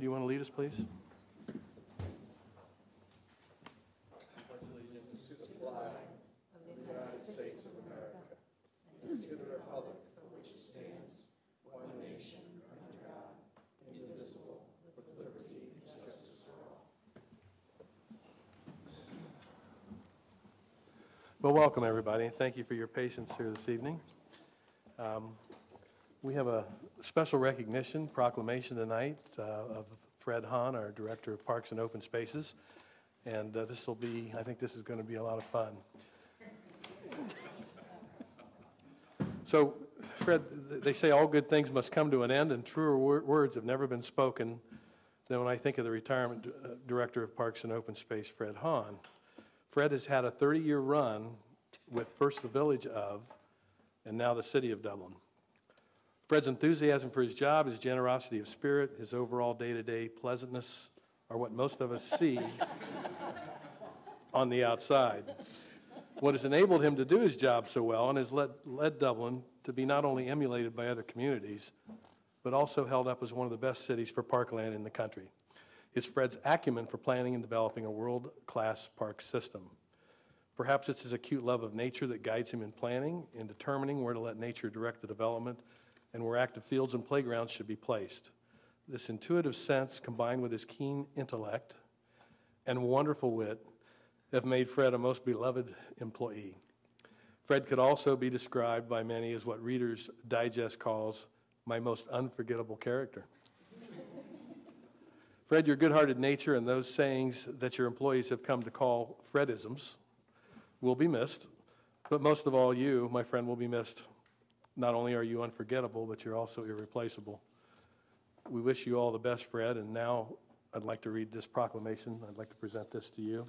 you want to lead us, please? Well, welcome, everybody. Thank you for your patience here this evening. We have a special recognition proclamation tonight of Fred Hahn, our Director of Parks and Open Spaces. And I think this is going to be a lot of fun. So, Fred, they say all good things must come to an end, and truer words have never been spoken than when I think of the retirement Director of Parks and Open Space, Fred Hahn. Fred has had a 30-year run with first the village of, and now the city of Dublin. Fred's enthusiasm for his job, his generosity of spirit, his overall day-to-day pleasantness are what most of us see on the outside. What has enabled him to do his job so well and has led Dublin to be not only emulated by other communities, but also held up as one of the best cities for parkland in the country, is Fred's acumen for planning and developing a world-class park system. Perhaps it's his acute love of nature that guides him in planning, in determining where to let nature direct the development, and where active fields and playgrounds should be placed. This intuitive sense, combined with his keen intellect and wonderful wit, have made Fred a most beloved employee. Fred could also be described by many as what Reader's Digest calls my most unforgettable character. Fred, your good-hearted nature and those sayings that your employees have come to call Fredisms will be missed, but most of all, you, my friend, will be missed. Not only are you unforgettable, but you're also irreplaceable. We wish you all the best, Fred, and now I'd like to read this proclamation. I'd like to present this to you.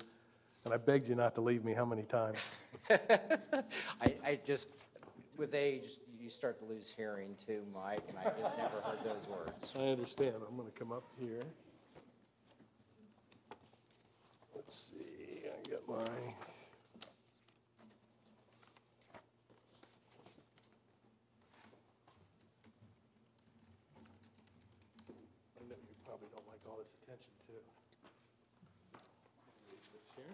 And I begged you not to leave me how many times? I just, with age, you start to lose hearing too, Mike, and I just never heard those words. I understand. I'm going to come up here. Let's see. I got my... I know you probably don't like all this attention, too. Read this here.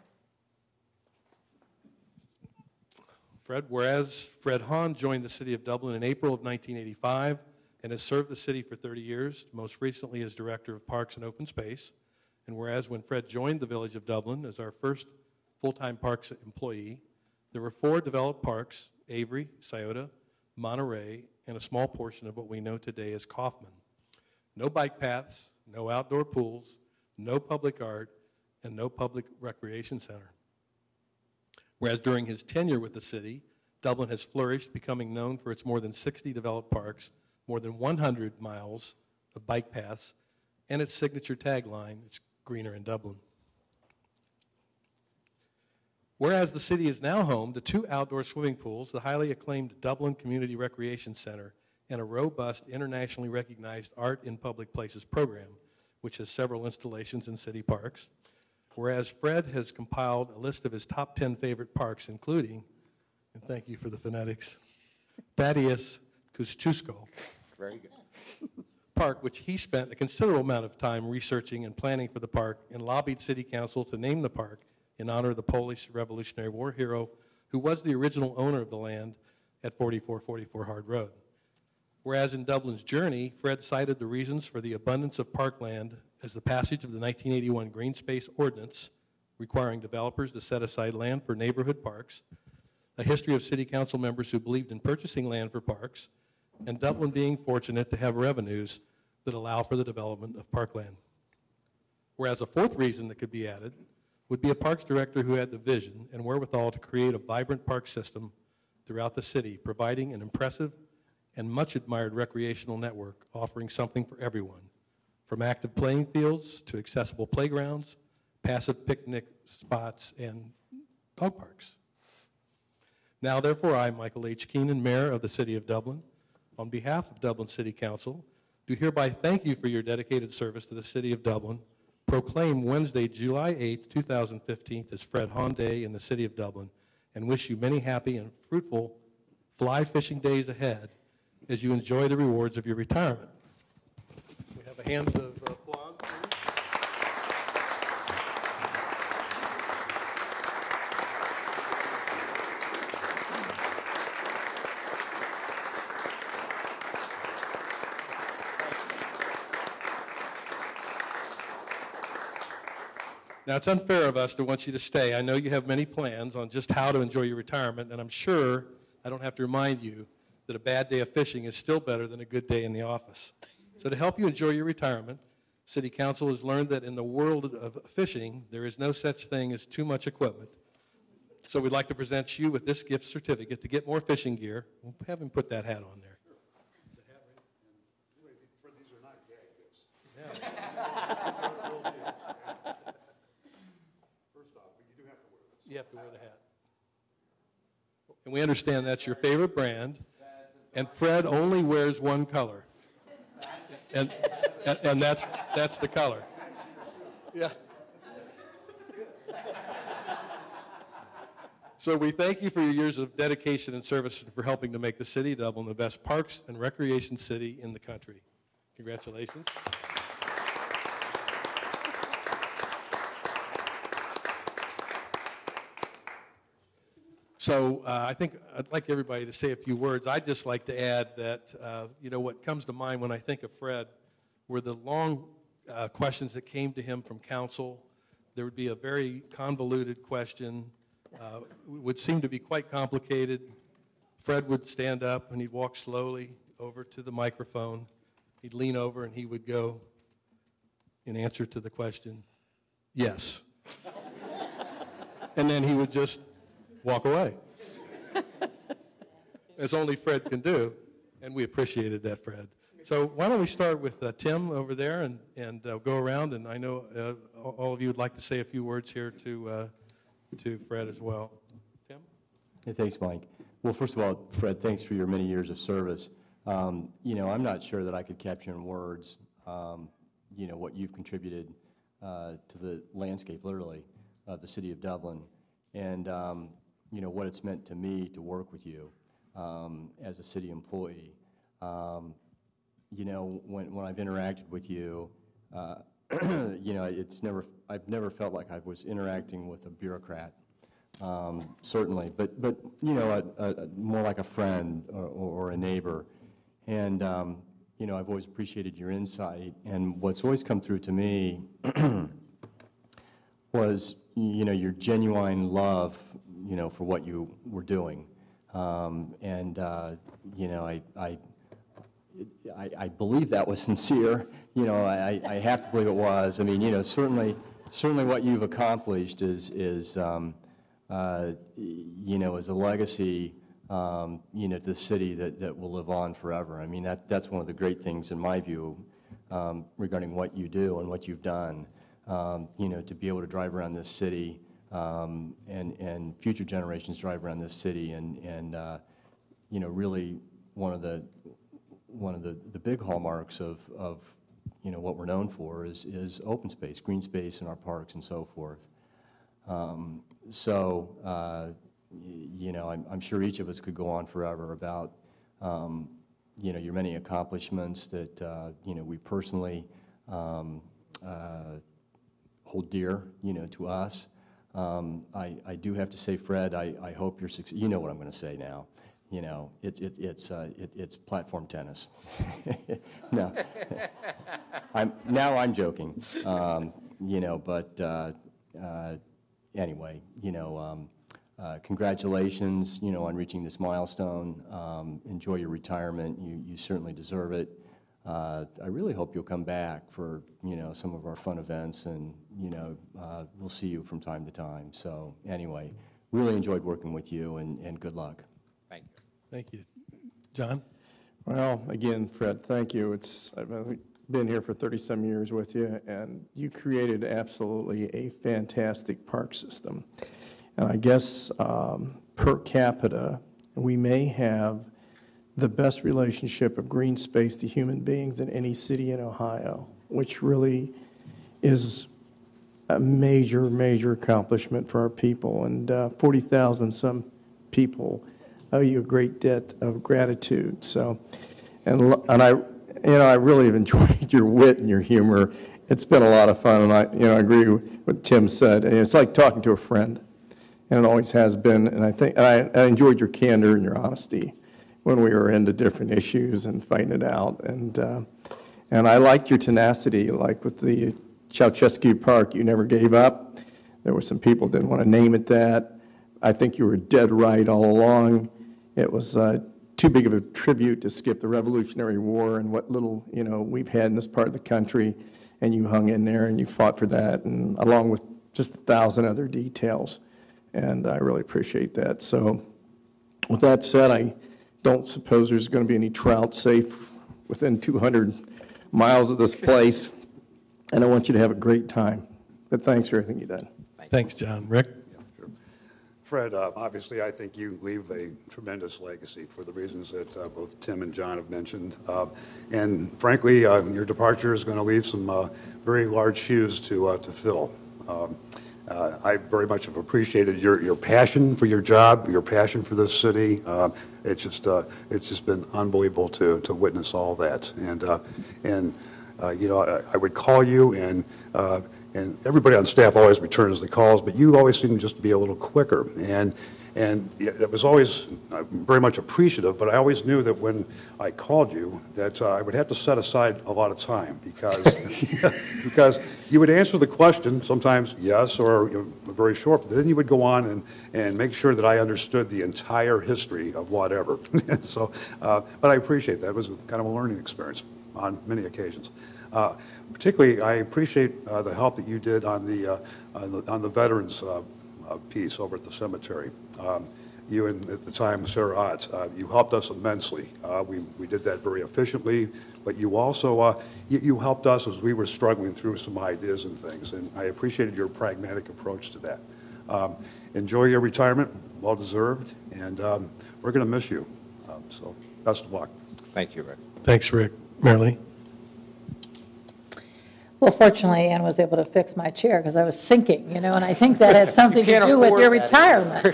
Fred, whereas Fred Hahn joined the city of Dublin in April of 1985 and has served the city for 30 years, most recently as Director of Parks and Open Space, and whereas when Fred joined the village of Dublin as our first full-time parks employee, there were 4 developed parks, Avery, Scioto, Monterey, and a small portion of what we know today as Kaufman. No bike paths, no outdoor pools, no public art, and no public recreation center. Whereas during his tenure with the city, Dublin has flourished, becoming known for its more than 60 developed parks, more than 100 miles of bike paths, and its signature tagline, it's greener in Dublin. Whereas the city is now home to 2 outdoor swimming pools, the highly acclaimed Dublin Community Recreation Center, and a robust, internationally recognized Art in Public Places program, which has several installations in city parks. Whereas Fred has compiled a list of his top 10 favorite parks, including, and thank you for the phonetics, Thaddeus Kosciuszko Very good. Park, which he spent a considerable amount of time researching and planning for the park, and lobbied City Council to name the park in honor of the Polish Revolutionary War hero who was the original owner of the land at 4444 Hard Road. Whereas in Dublin's journey, Fred cited the reasons for the abundance of parkland as the passage of the 1981 Green Space Ordinance requiring developers to set aside land for neighborhood parks, a history of city council members who believed in purchasing land for parks, and Dublin being fortunate to have revenues that allow for the development of parkland. Whereas a 4th reason that could be added would be a parks director who had the vision and wherewithal to create a vibrant park system throughout the city, providing an impressive and much admired recreational network offering something for everyone, from active playing fields to accessible playgrounds, passive picnic spots, and dog parks. Now, therefore, I, Michael H. Keenan, Mayor of the City of Dublin, on behalf of Dublin City Council, do hereby thank you for your dedicated service to the City of Dublin, proclaim Wednesday, July 8, 2015 as Fred Hahn Day in the City of Dublin, and wish you many happy and fruitful fly fishing days ahead as you enjoy the rewards of your retirement. We have a hand of applause. Now, it's unfair of us to want you to stay. I know you have many plans on just how to enjoy your retirement, and I'm sure I don't have to remind you that a bad day of fishing is still better than a good day in the office. So to help you enjoy your retirement, City Council has learned that in the world of fishing, there is no such thing as too much equipment. So we'd like to present you with this gift certificate to get more fishing gear. We'll have him put that hat on there. These are not gag gifts. First off, but you do have to wear this. You have to wear the hat. And we understand that's your favorite brand, and Fred only wears one color. And that's the color. Yeah. So we thank you for your years of dedication and service and for helping to make the city of Dublin the best parks and recreation city in the country. Congratulations. So I think I'd like everybody to say a few words. I'd just like to add that, what comes to mind when I think of Fred were the long questions that came to him from council. There would be a very convoluted question, would seem to be quite complicated. Fred would stand up and he'd walk slowly over to the microphone. He'd lean over and he would go, in answer to the question, yes. And then he would just walk away, as only Fred can do, and we appreciated that, Fred. So why don't we start with Tim over there and go around, and I know all of you would like to say a few words here to Fred as well. Tim? Hey, thanks, Mike. Well, first of all, Fred, thanks for your many years of service. I'm not sure that I could capture in words, what you've contributed to the landscape, literally, of the city of Dublin, and what it's meant to me to work with you as a city employee. When I've interacted with you, I've never felt like I was interacting with a bureaucrat, certainly, but more like a friend or a neighbor. And, I've always appreciated your insight. And what's always come through to me was, your genuine love, for what you were doing. I believe that was sincere. I have to believe it was. I mean, certainly what you've accomplished is a legacy, to the city that will live on forever. I mean, that's one of the great things in my view regarding what you do and what you've done. To be able to drive around this city and future generations drive around this city and really one of the big hallmarks of what we're known for is open space, green space in our parks and so forth. I'm sure each of us could go on forever about your many accomplishments that we personally hold dear to us. I do have to say, Fred, I hope you're successful. You know what I'm going to say now. It's platform tennis. No, I'm joking. Anyway, congratulations, on reaching this milestone. Enjoy your retirement. You certainly deserve it. I really hope you'll come back for, some of our fun events, and, we'll see you from time to time. So anyway, really enjoyed working with you, and good luck. Thank you. Thank you. John? Well, again, Fred, thank you. I've been here for 30-some years with you, and you created absolutely a fantastic park system. And I guess per capita, we may have the best relationship of green space to human beings in any city in Ohio, which really is a major, major accomplishment for our people. And 40,000 some people owe you a great debt of gratitude. So, and I really have enjoyed your wit and your humor. It's been a lot of fun, and I agree with what Tim said. And it's like talking to a friend, and it always has been. And I enjoyed your candor and your honesty when we were into different issues and fighting it out. And I liked your tenacity, like with the Ceausescu Park. You never gave up. There were some people that didn't want to name it that. I think you were dead right all along. It was too big of a tribute to skip the Revolutionary War and what little, we've had in this part of the country, and you hung in there and you fought for that, and along with just 1,000 other details, and I really appreciate that. So with that said, I don't suppose there's going to be any trout safe within 200 miles of this place, and I want you to have a great time. But thanks for everything you've done. Thanks, John. Rick? Fred, obviously, I think you leave a tremendous legacy for the reasons that both Tim and John have mentioned. And frankly, your departure is going to leave some very large shoes to fill. I very much have appreciated your passion for your job, your passion for this city. It's just been unbelievable to witness all that. And I would call you, and everybody on staff always returns the calls, but you always seem just to be a little quicker. And it was always very much appreciative, but I always knew that when I called you that I would have to set aside a lot of time because you would answer the question, sometimes yes or very short, but then you would go on and make sure that I understood the entire history of whatever. So, but I appreciate that. It was kind of a learning experience on many occasions. Particularly, I appreciate the help that you did on the veterans piece over at the cemetery. You and at the time Sarah Ott, you helped us immensely. We did that very efficiently, but you also you helped us as we were struggling through some ideas and things, and I appreciated your pragmatic approach to that. Enjoy your retirement, well deserved, and we're going to miss you. So best of luck. Thank you, Rick. Thanks, Rick. Marilee? Well, fortunately, Ann was able to fix my chair because I was sinking, and I think that had something to do with your retirement,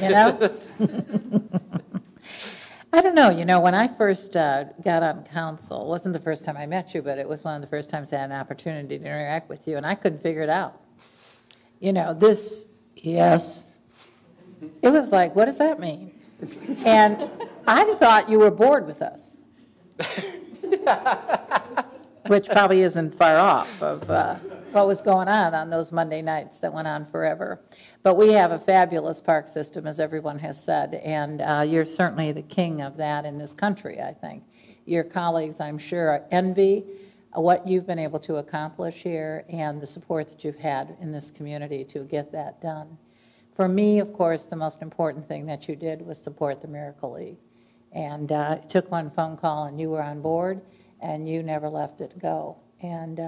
I don't know, when I first got on council, it wasn't the first time I met you, but it was one of the first times I had an opportunity to interact with you, and I couldn't figure it out. Yes. It was like, what does that mean? And I thought you were bored with us. Which probably isn't far off of what was going on those Monday nights that went on forever. But we have a fabulous park system, as everyone has said, and you're certainly the king of that in this country, I think. Your colleagues, I'm sure, envy what you've been able to accomplish here and the support that you've had in this community to get that done. For me, of course, the most important thing that you did was support the Miracle League. And it took one phone call and you were on board, and you never left it go. And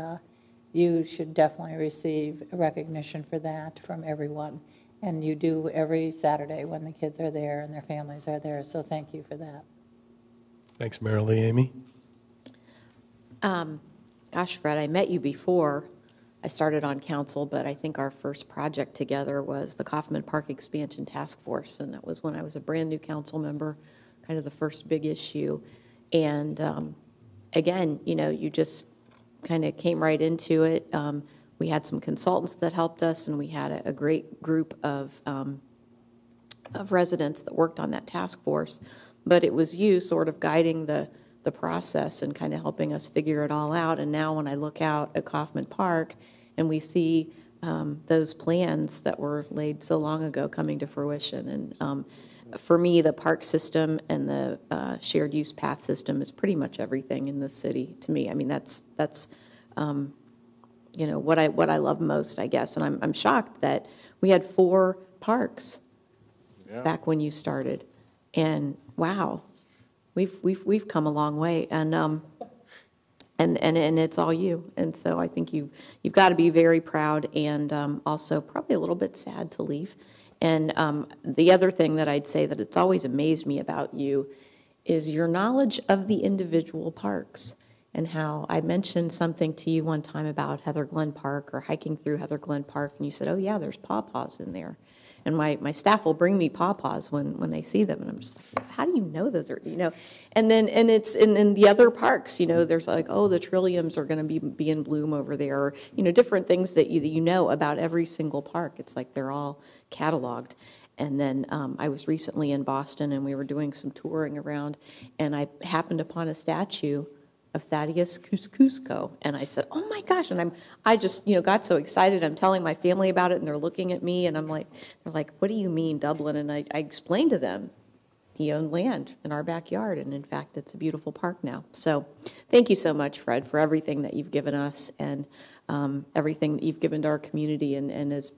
you should definitely receive recognition for that from everyone. And you do every Saturday when the kids are there and their families are there, so thank you for that. Thanks, Marilee. Amy? Gosh, Fred, I met you before I started on council, but I think our first project together was the Kaufman Park Expansion Task Force, and that was when I was a brand new council member, kind of the first big issue. And again, you just kind of came right into it. We had some consultants that helped us, and we had a great group of residents that worked on that task force. But it was you sort of guiding the process and kind of helping us figure it all out. And now when I look out at Kaufman Park and we see those plans that were laid so long ago coming to fruition, and for me, the park system and the shared use path system is pretty much everything in this city to me. I mean, that's what I love most, I guess. And I'm shocked that we had 4 parks back when you started. And wow, we've come a long way. And it's all you. And so I think you've got to be very proud and also probably a little bit sad to leave. And the other thing that I'd say that it's always amazed me about you is your knowledge of the individual parks, and how I mentioned something to you one time about Heather Glen Park or hiking through Heather Glen Park, and you said, oh yeah, there's pawpaws in there. And my staff will bring me pawpaws when they see them, and I'm just like, how do you know those are, And then it's in the other parks, there's like, oh, the trilliums are going to be in bloom over there, or different things that you know about every single park. It's like they're all cataloged. And then I was recently in Boston, and we were doing some touring around, and I happened upon a statue of Thaddeus Cusco. And I said, oh my gosh. And I just, got so excited. I'm telling my family about it, and they're looking at me, and they're like, what do you mean, Dublin? And I explained to them, he owned land in our backyard, and in fact, it's a beautiful park now. So thank you so much, Fred, for everything that you've given us, and everything that you've given to our community. And as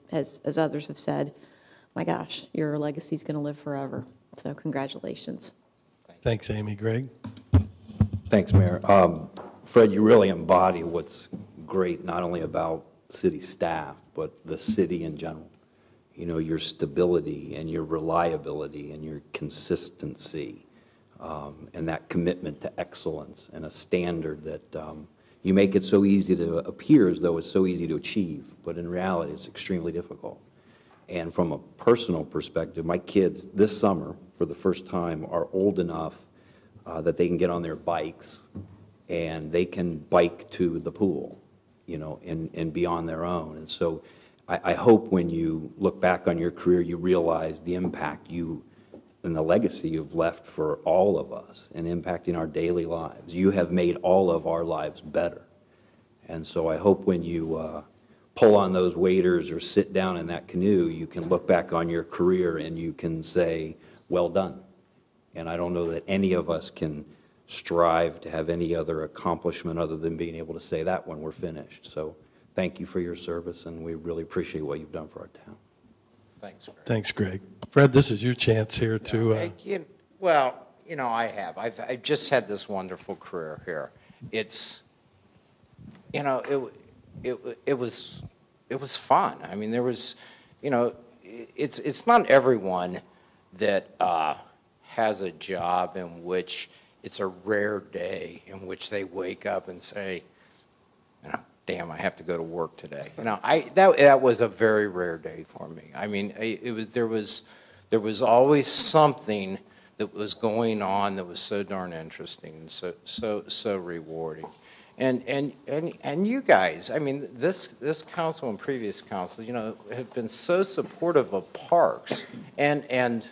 others have said, my gosh, your legacy is going to live forever. So congratulations. Thanks, Amy. Greg? Thanks, Mayor. Fred, you really embody what's great, not only about city staff, but the city in general. You know, your stability and your reliability and your consistency, and that commitment to excellence and a standard that you make it so easy to appear as though it's so easy to achieve, but in reality it's extremely difficult. And from a personal perspective, my kids this summer, for the first time, are old enough that they can get on their bikes and they can bike to the pool, you know, and be on their own. And so I hope when you look back on your career, you realize the impact you and the legacy you've left for all of us and impacting our daily lives. You have made all of our lives better. And so I hope when you pull on those waders or sit down in that canoe, you can look back on your career and you can say, well done. And I don't know that any of us can strive to have any other accomplishment other than being able to say that when we're finished. So thank you for your service, and we really appreciate what you've done for our town. Thanks, Greg. Thanks, Greg. Fred, this is your chance here to... Well, you know, I've just had this wonderful career here. It's, you know, it was fun. I mean, there was, you know, it's not everyone that has a job in which it's a rare day in which they wake up and say, you know, damn, I have to go to work today. You know, that was a very rare day for me. I mean, there was always something that was going on that was so darn interesting and so rewarding. And you guys, I mean, this council and previous councils, you know, have been so supportive of parks and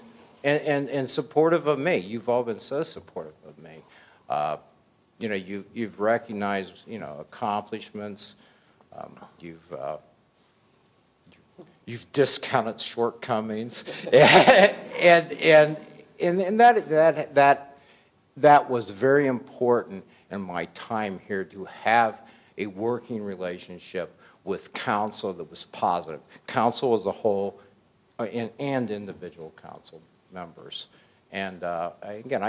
supportive of me. You've all been so supportive of me. You know, you've recognized, you know, accomplishments. You've discounted shortcomings, and that was very important in my time here, to have a working relationship with council that was positive. Council as a whole, and individual council members. And again,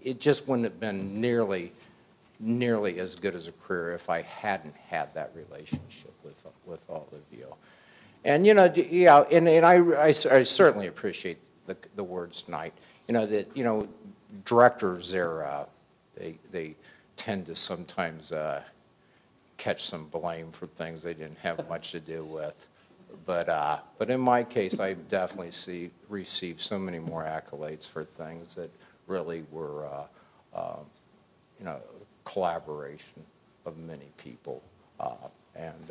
it just wouldn't have been nearly as good as a career if I hadn't had that relationship with all of you. And you know, yeah, and I certainly appreciate the words tonight. You know that, you know, directors, they tend to sometimes catch some blame for things they didn't have much to do with. But in my case, I definitely received so many more accolades for things that really were, you know, collaboration of many people, and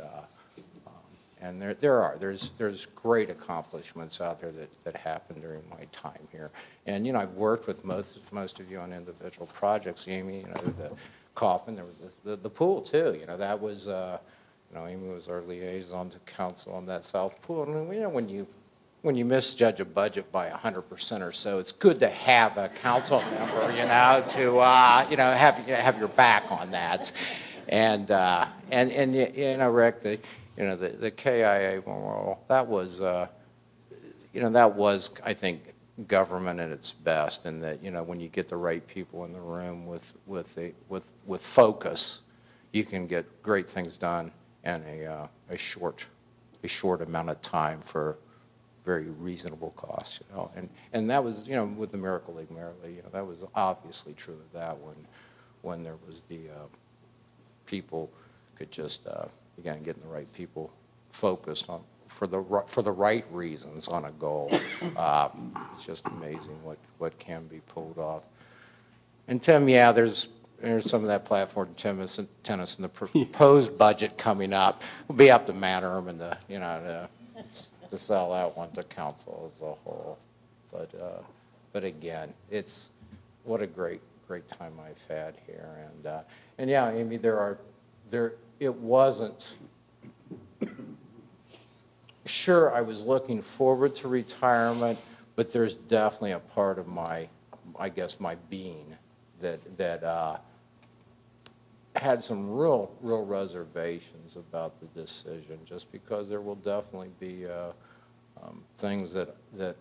there's great accomplishments out there that happened during my time here. And you know, I've worked with most of you on individual projects. Amy, you know, the coffin, there was the pool too. You know, that was. You know, Amy was our liaison to council on that south pool. I mean, you know, when you misjudge a budget by 100% or so, it's good to have a council member, you know, to you know, have your back on that. And you know, Rick, the KIA memorial, that was you know, that was, I think, government at its best, and that, you know, when you get the right people in the room with focus, you can get great things done in a short amount of time for very reasonable cost, you know. And that was, you know, with the Miracle League Merrily, you know, that was obviously true of that when there was the people could just again, getting the right people focused on for the right reasons on a goal. It's just amazing what can be pulled off. And Tim, yeah, there's some of that platform tennis and the proposed budget coming up. Will be up to Mannerham and to sell that one to council as a whole. But again, it's what a great great time I've had here. And yeah, Amy, it wasn't, sure, I was looking forward to retirement, but there's definitely a part of my, I guess, my being that had some real reservations about the decision, just because there will definitely be things that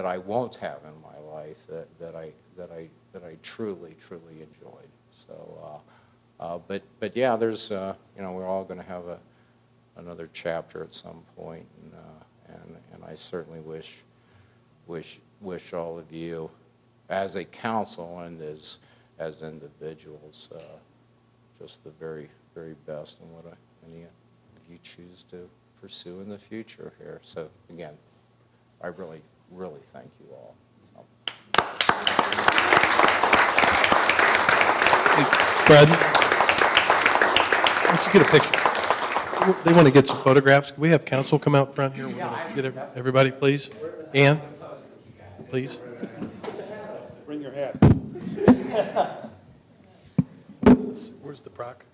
I won't have in my life that I truly enjoyed. So, but yeah, there's you know, we're all going to have another chapter at some point, and I certainly wish all of you, as a council and as individuals, just the very best in what any of you choose to pursue in the future here. So again, I really thank you all. Hey, Fred, let's get a picture. They want to get some photographs. Can we have council come out front here? We're going to get everybody, please. Ann, please. Bring your hat. Where's the proc?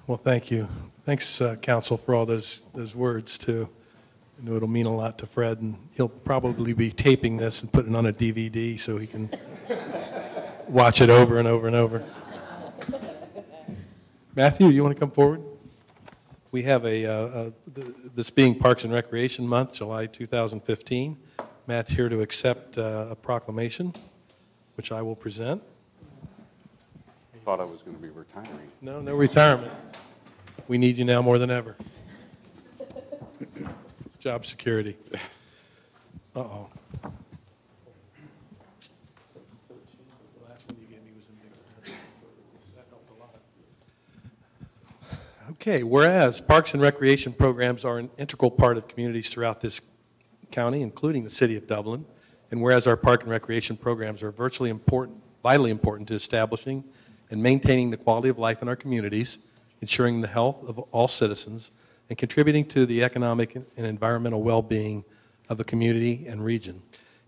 Well, thank you. Thanks, Council, for all those words, too. I know it'll mean a lot to Fred, and he'll probably be taping this and putting it on a DVD so he can watch it over and over and over. Matthew, you want to come forward? We have this being Parks and Recreation Month, July 2015. Matt's here to accept a proclamation, which I will present. I thought I was going to be retiring. No retirement. We need you now more than ever. It's job security. Uh-oh. The last one you gave me was in big. That helped a lot. Okay, whereas parks and recreation programs are an integral part of communities throughout this county, including the city of Dublin, and whereas our park and recreation programs are vitally important to establishing and maintaining the quality of life in our communities, ensuring the health of all citizens, and contributing to the economic and environmental well-being of a community and region.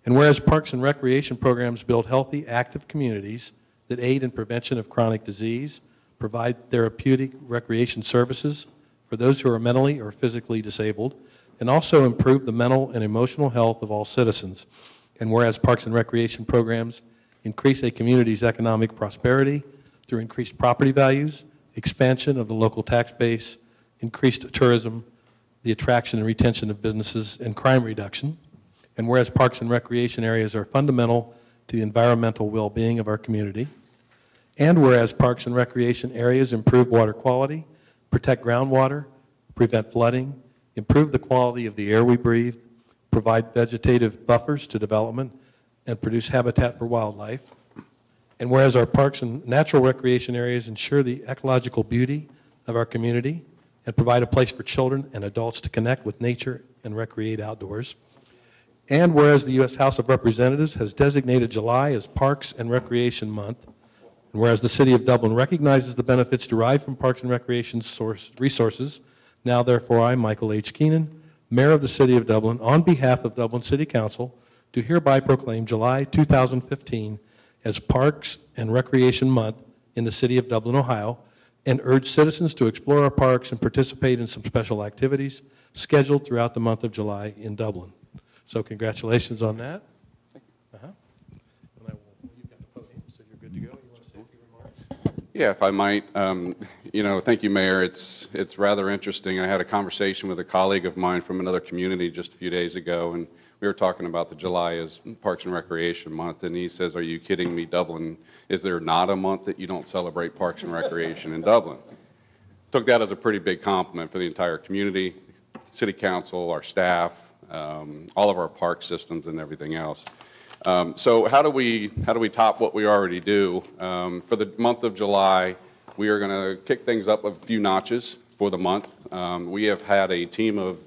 And whereas parks and recreation programs build healthy, active communities that aid in prevention of chronic disease, provide therapeutic recreation services for those who are mentally or physically disabled, and also improve the mental and emotional health of all citizens. And whereas parks and recreation programs increase a community's economic prosperity through increased property values, expansion of the local tax base, increased tourism, the attraction and retention of businesses, and crime reduction. And whereas parks and recreation areas are fundamental to the environmental well-being of our community. And whereas parks and recreation areas improve water quality, protect groundwater, prevent flooding, improve the quality of the air we breathe, provide vegetative buffers to development, and produce habitat for wildlife. And whereas our parks and natural recreation areas ensure the ecological beauty of our community and provide a place for children and adults to connect with nature and recreate outdoors. And whereas the U.S. House of Representatives has designated July as Parks and Recreation Month, and whereas the City of Dublin recognizes the benefits derived from parks and recreation resources, now therefore I, Michael H. Keenan, Mayor of the City of Dublin, on behalf of Dublin City Council, do hereby proclaim July 2015 as Parks and Recreation Month in the city of Dublin, Ohio, and urge citizens to explore our parks and participate in some special activities scheduled throughout the month of July in Dublin. So congratulations on that. And you've got the podium, so you're good to go. You want to say a few remarks? Yeah, if I might, thank you, Mayor. It's rather interesting. I had a conversation with a colleague of mine from another community just a few days ago, and we were talking about the July as Parks and Recreation Month, and he says, "Are you kidding me, Dublin? Is there not a month that you don't celebrate Parks and Recreation in Dublin?" Took that as a pretty big compliment for the entire community, City Council, our staff, all of our park systems, and everything else. So how do we top what we already do? For the month of July, we are going to kick things up a few notches for the month. We have had a team of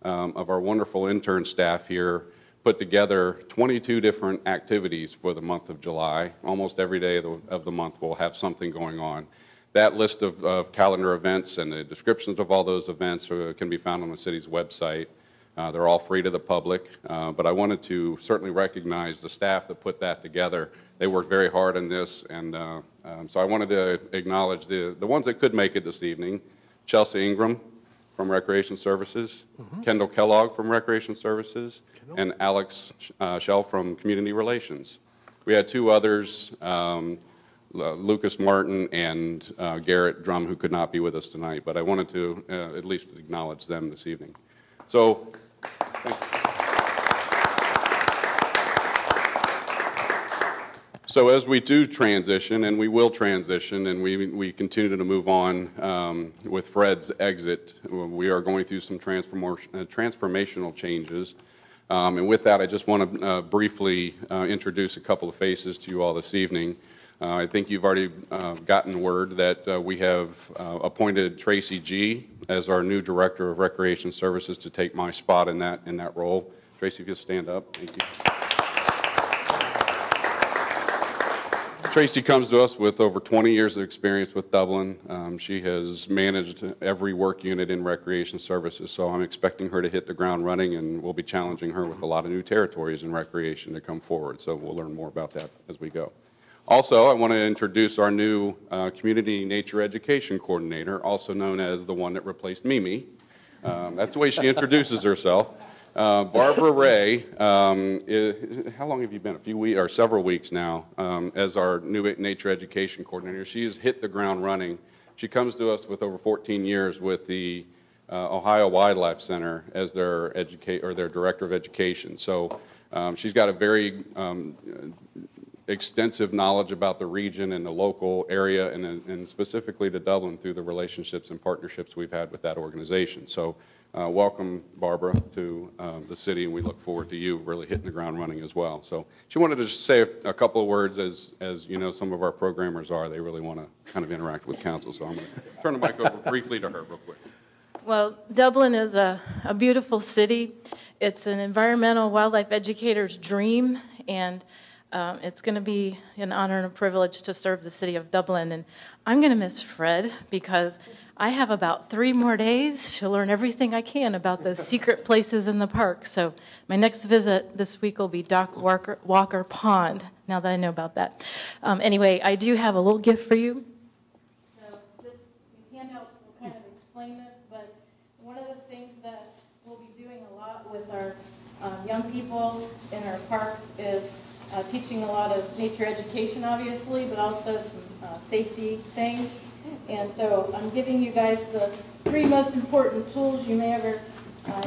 our wonderful intern staff here put together 22 different activities for the month of July. Almost every day of the month we'll have something going on. That list of calendar events and the descriptions of all those events can be found on the city's website. They're all free to the public, but I wanted to certainly recognize the staff that put that together. They worked very hard on this, and so I wanted to acknowledge the ones that could make it this evening. Chelsea Ingram from Recreation Services, Kendall Kellogg from Recreation Services, and Alex Schell from Community Relations. We had two others, Lucas Martin and Garrett Drum, who could not be with us tonight, but I wanted to at least acknowledge them this evening. So, thank you. So as we do transition, and we will transition, and we continue to move on with Fred's exit, we are going through some transformational changes. And with that, I just want to briefly introduce a couple of faces to you all this evening. I think you've already gotten word that we have appointed Tracy G. as our new Director of Recreation Services to take my spot in that role. Tracy, if you'll stand up. Thank you. Tracy comes to us with over 20 years of experience with Dublin. She has managed every work unit in Recreation Services, so I'm expecting her to hit the ground running, and we'll be challenging her with a lot of new territories in recreation to come forward, so we'll learn more about that as we go. Also, I want to introduce our new Community Nature Education Coordinator, also known as the one that replaced Mimi. That's the way she introduces herself. Barbara Ray, how long have you been? A few weeks or several weeks now as our new Nature Education Coordinator. She has hit the ground running. She comes to us with over 14 years with the Ohio Wildlife Center as their Director of Education. So she's got a very extensive knowledge about the region and the local area, and specifically to Dublin through the relationships and partnerships we've had with that organization. So welcome, Barbara, to the city, and we look forward to you really hitting the ground running as well. So she wanted to just say a couple of words, as you know, some of our programmers are. They really want to kind of interact with council, so I'm going to turn the mic over briefly to her real quick. Well, Dublin is a beautiful city. It's an environmental wildlife educator's dream, and it's going to be an honor and a privilege to serve the city of Dublin. And I'm going to miss Fred because I have about 3 more days to learn everything I can about those secret places in the park. So my next visit this week will be Doc Walker Pond, now that I know about that. Anyway, I do have a little gift for you. So these handouts will kind of explain this, but one of the things that we'll be doing a lot with our young people in our parks is teaching a lot of nature education, obviously, but also some safety things. And so I'm giving you guys the 3 most important tools you may ever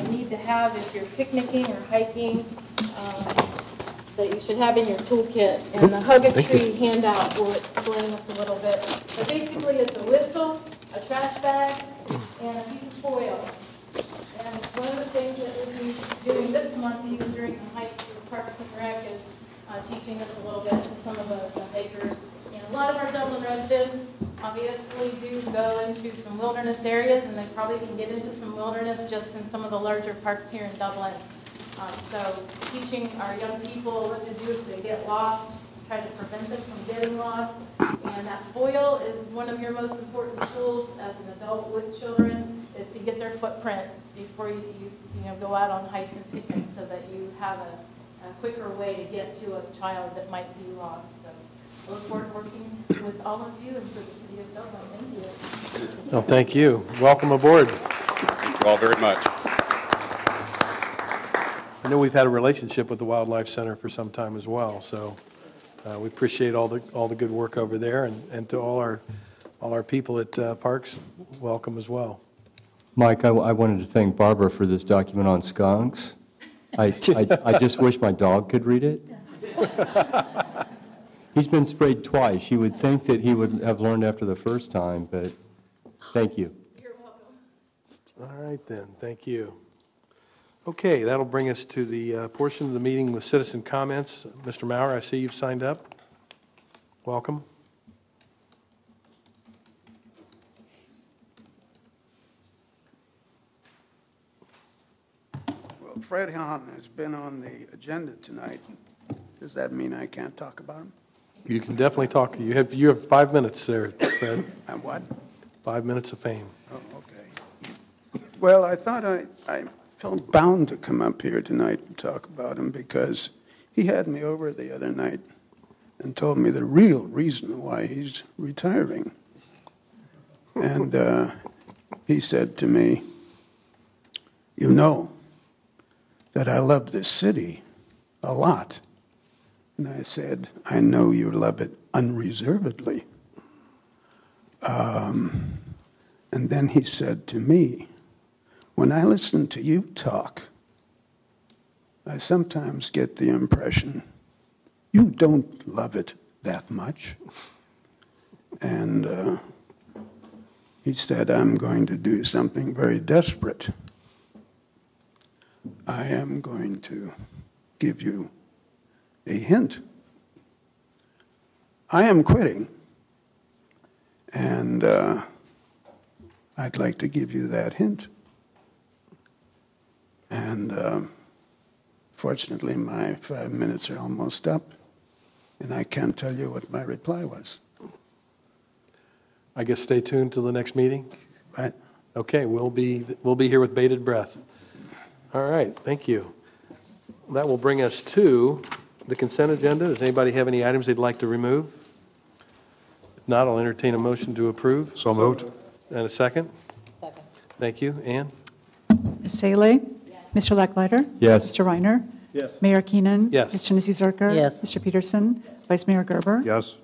need to have if you're picnicking or hiking that you should have in your toolkit. And the Hug a Tree handout will explain this a little bit. But basically it's a whistle, a trash bag, and a piece of foil. And one of the things that we'll be doing this month, even during the hike through Parks and Rec, is teaching us a little bit to some of the hikers. And a lot of our Dublin residents obviously do go into some wilderness areas, and they probably can get into some wilderness just in some of the larger parks here in Dublin. So teaching our young people what to do if they get lost, try to prevent them from getting lost. And that foil is one of your most important tools as an adult with children, is to get their footprint before you go out on hikes and picnics, so that you have a quicker way to get to a child that might be lost. So I look forward to working with all of you and for the city of Dublin. Thank you. Well, thank you. Welcome aboard. Thank you all very much. I know we've had a relationship with the Wildlife Center for some time as well, so we appreciate all the good work over there, and to all our people at Parks, welcome as well. Mike, I wanted to thank Barbara for this document on skunks. I just wish my dog could read it. He's been sprayed twice. You would think that he would have learned after the first time, but thank you. You're welcome. All right then, thank you. Okay, that'll bring us to the portion of the meeting with citizen comments. Mr. Maurer, I see you've signed up. Welcome. Well, Fred Hahn has been on the agenda tonight. Does that mean I can't talk about him? You can definitely talk. You have 5 minutes there, Fred. And what? 5 minutes of fame. Oh, okay. Well, I thought I felt bound to come up here tonight and talk about him because he had me over the other night and told me the real reason why he's retiring. And he said to me, "You know that I love this city a lot." And I said, "I know you love it unreservedly." And then he said to me, "When I listen to you talk, I sometimes get the impression you don't love it that much." And he said, "I'm going to do something very desperate. I am going to give you a hint. I am quitting, and I'd like to give you that hint." And fortunately, my 5 minutes are almost up, and I can't tell you what my reply was. I guess stay tuned till the next meeting. Right? Okay, we'll be here with bated breath. All right, thank you. That will bring us to the consent agenda. Does anybody have any items they'd like to remove? If not, I'll entertain a motion to approve. So moved. And a second? Second. Thank you. Ann? Ms. Saleh? Mr. Lechleiter? Yes. Mr. Reiner? Yes. Mayor Keenan? Yes. Ms. Janice Zerker? Yes. Mr. Peterson? Vice Mayor Gerber? Yes.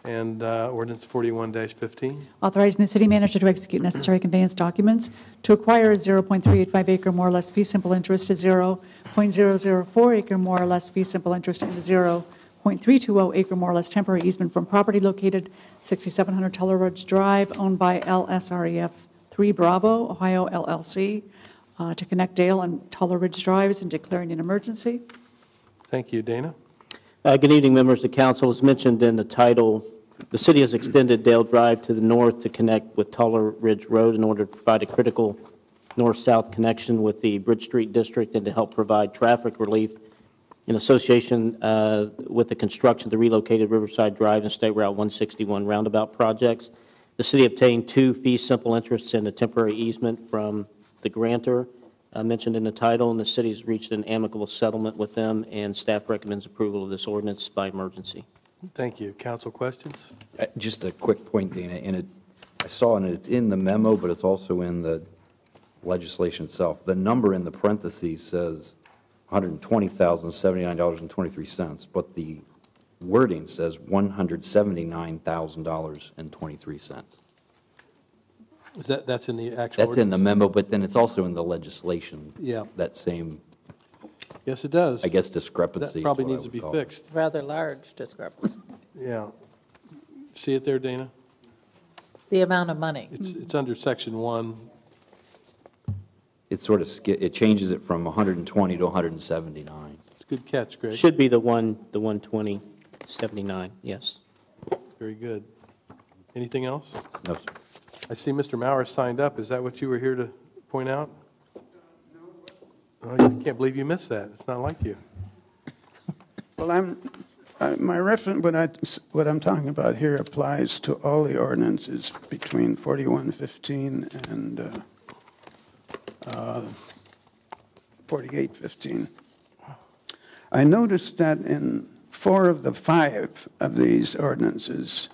And ordinance 41-15. Authorizing the city manager to execute necessary conveyance documents to acquire a 0.385 acre more or less fee simple interest, a 0.004 acre more or less fee simple interest, and a 0.320 acre more or less temporary easement from property located 6700 Teller Ridge Drive, owned by LSREF 3 Bravo, Ohio LLC, to connect Dale and Teller Ridge Drives and declaring an emergency. Thank you. Dana? Good evening, members of the council. As mentioned in the title, the city has extended Dale Drive to the north to connect with Teller Ridge Road in order to provide a critical north-south connection with the Bridge Street District and to help provide traffic relief in association with the construction of the relocated Riverside Drive and State Route 161 roundabout projects. The city obtained 2 fee simple interests in a temporary easement from the grantor mentioned in the title, and the city's reached an amicable settlement with them, and staff recommends approval of this ordinance by emergency. Thank you. Council questions? Just a quick point, Dana, and I saw, and it's in the memo, but it's also in the legislation itself. The number in the parentheses says $120,079.23, but the wording says $179,000.23. That's in the actual That's in the ordinance? memo, but then it's also in the legislation. Yeah. That same, Yes, it does. I guess, discrepancy. That probably is what I needs to would be call it. fixed. Rather large discrepancy. Yeah. See it there, Dana? The amount of money. It's under section 1. It sort of, it changes it from 120 to 179. It's a good catch, Greg. Should be the 120.79, yes. Very good. Anything else? No, sir. I see Mr. Maurer signed up. Is that what you were here to point out? Oh, I can't believe you missed that. It's not like you. Well, my reference, what I'm talking about here applies to all the ordinances between 4115 and 4815. I noticed that in 4 of the 5 of these ordinances,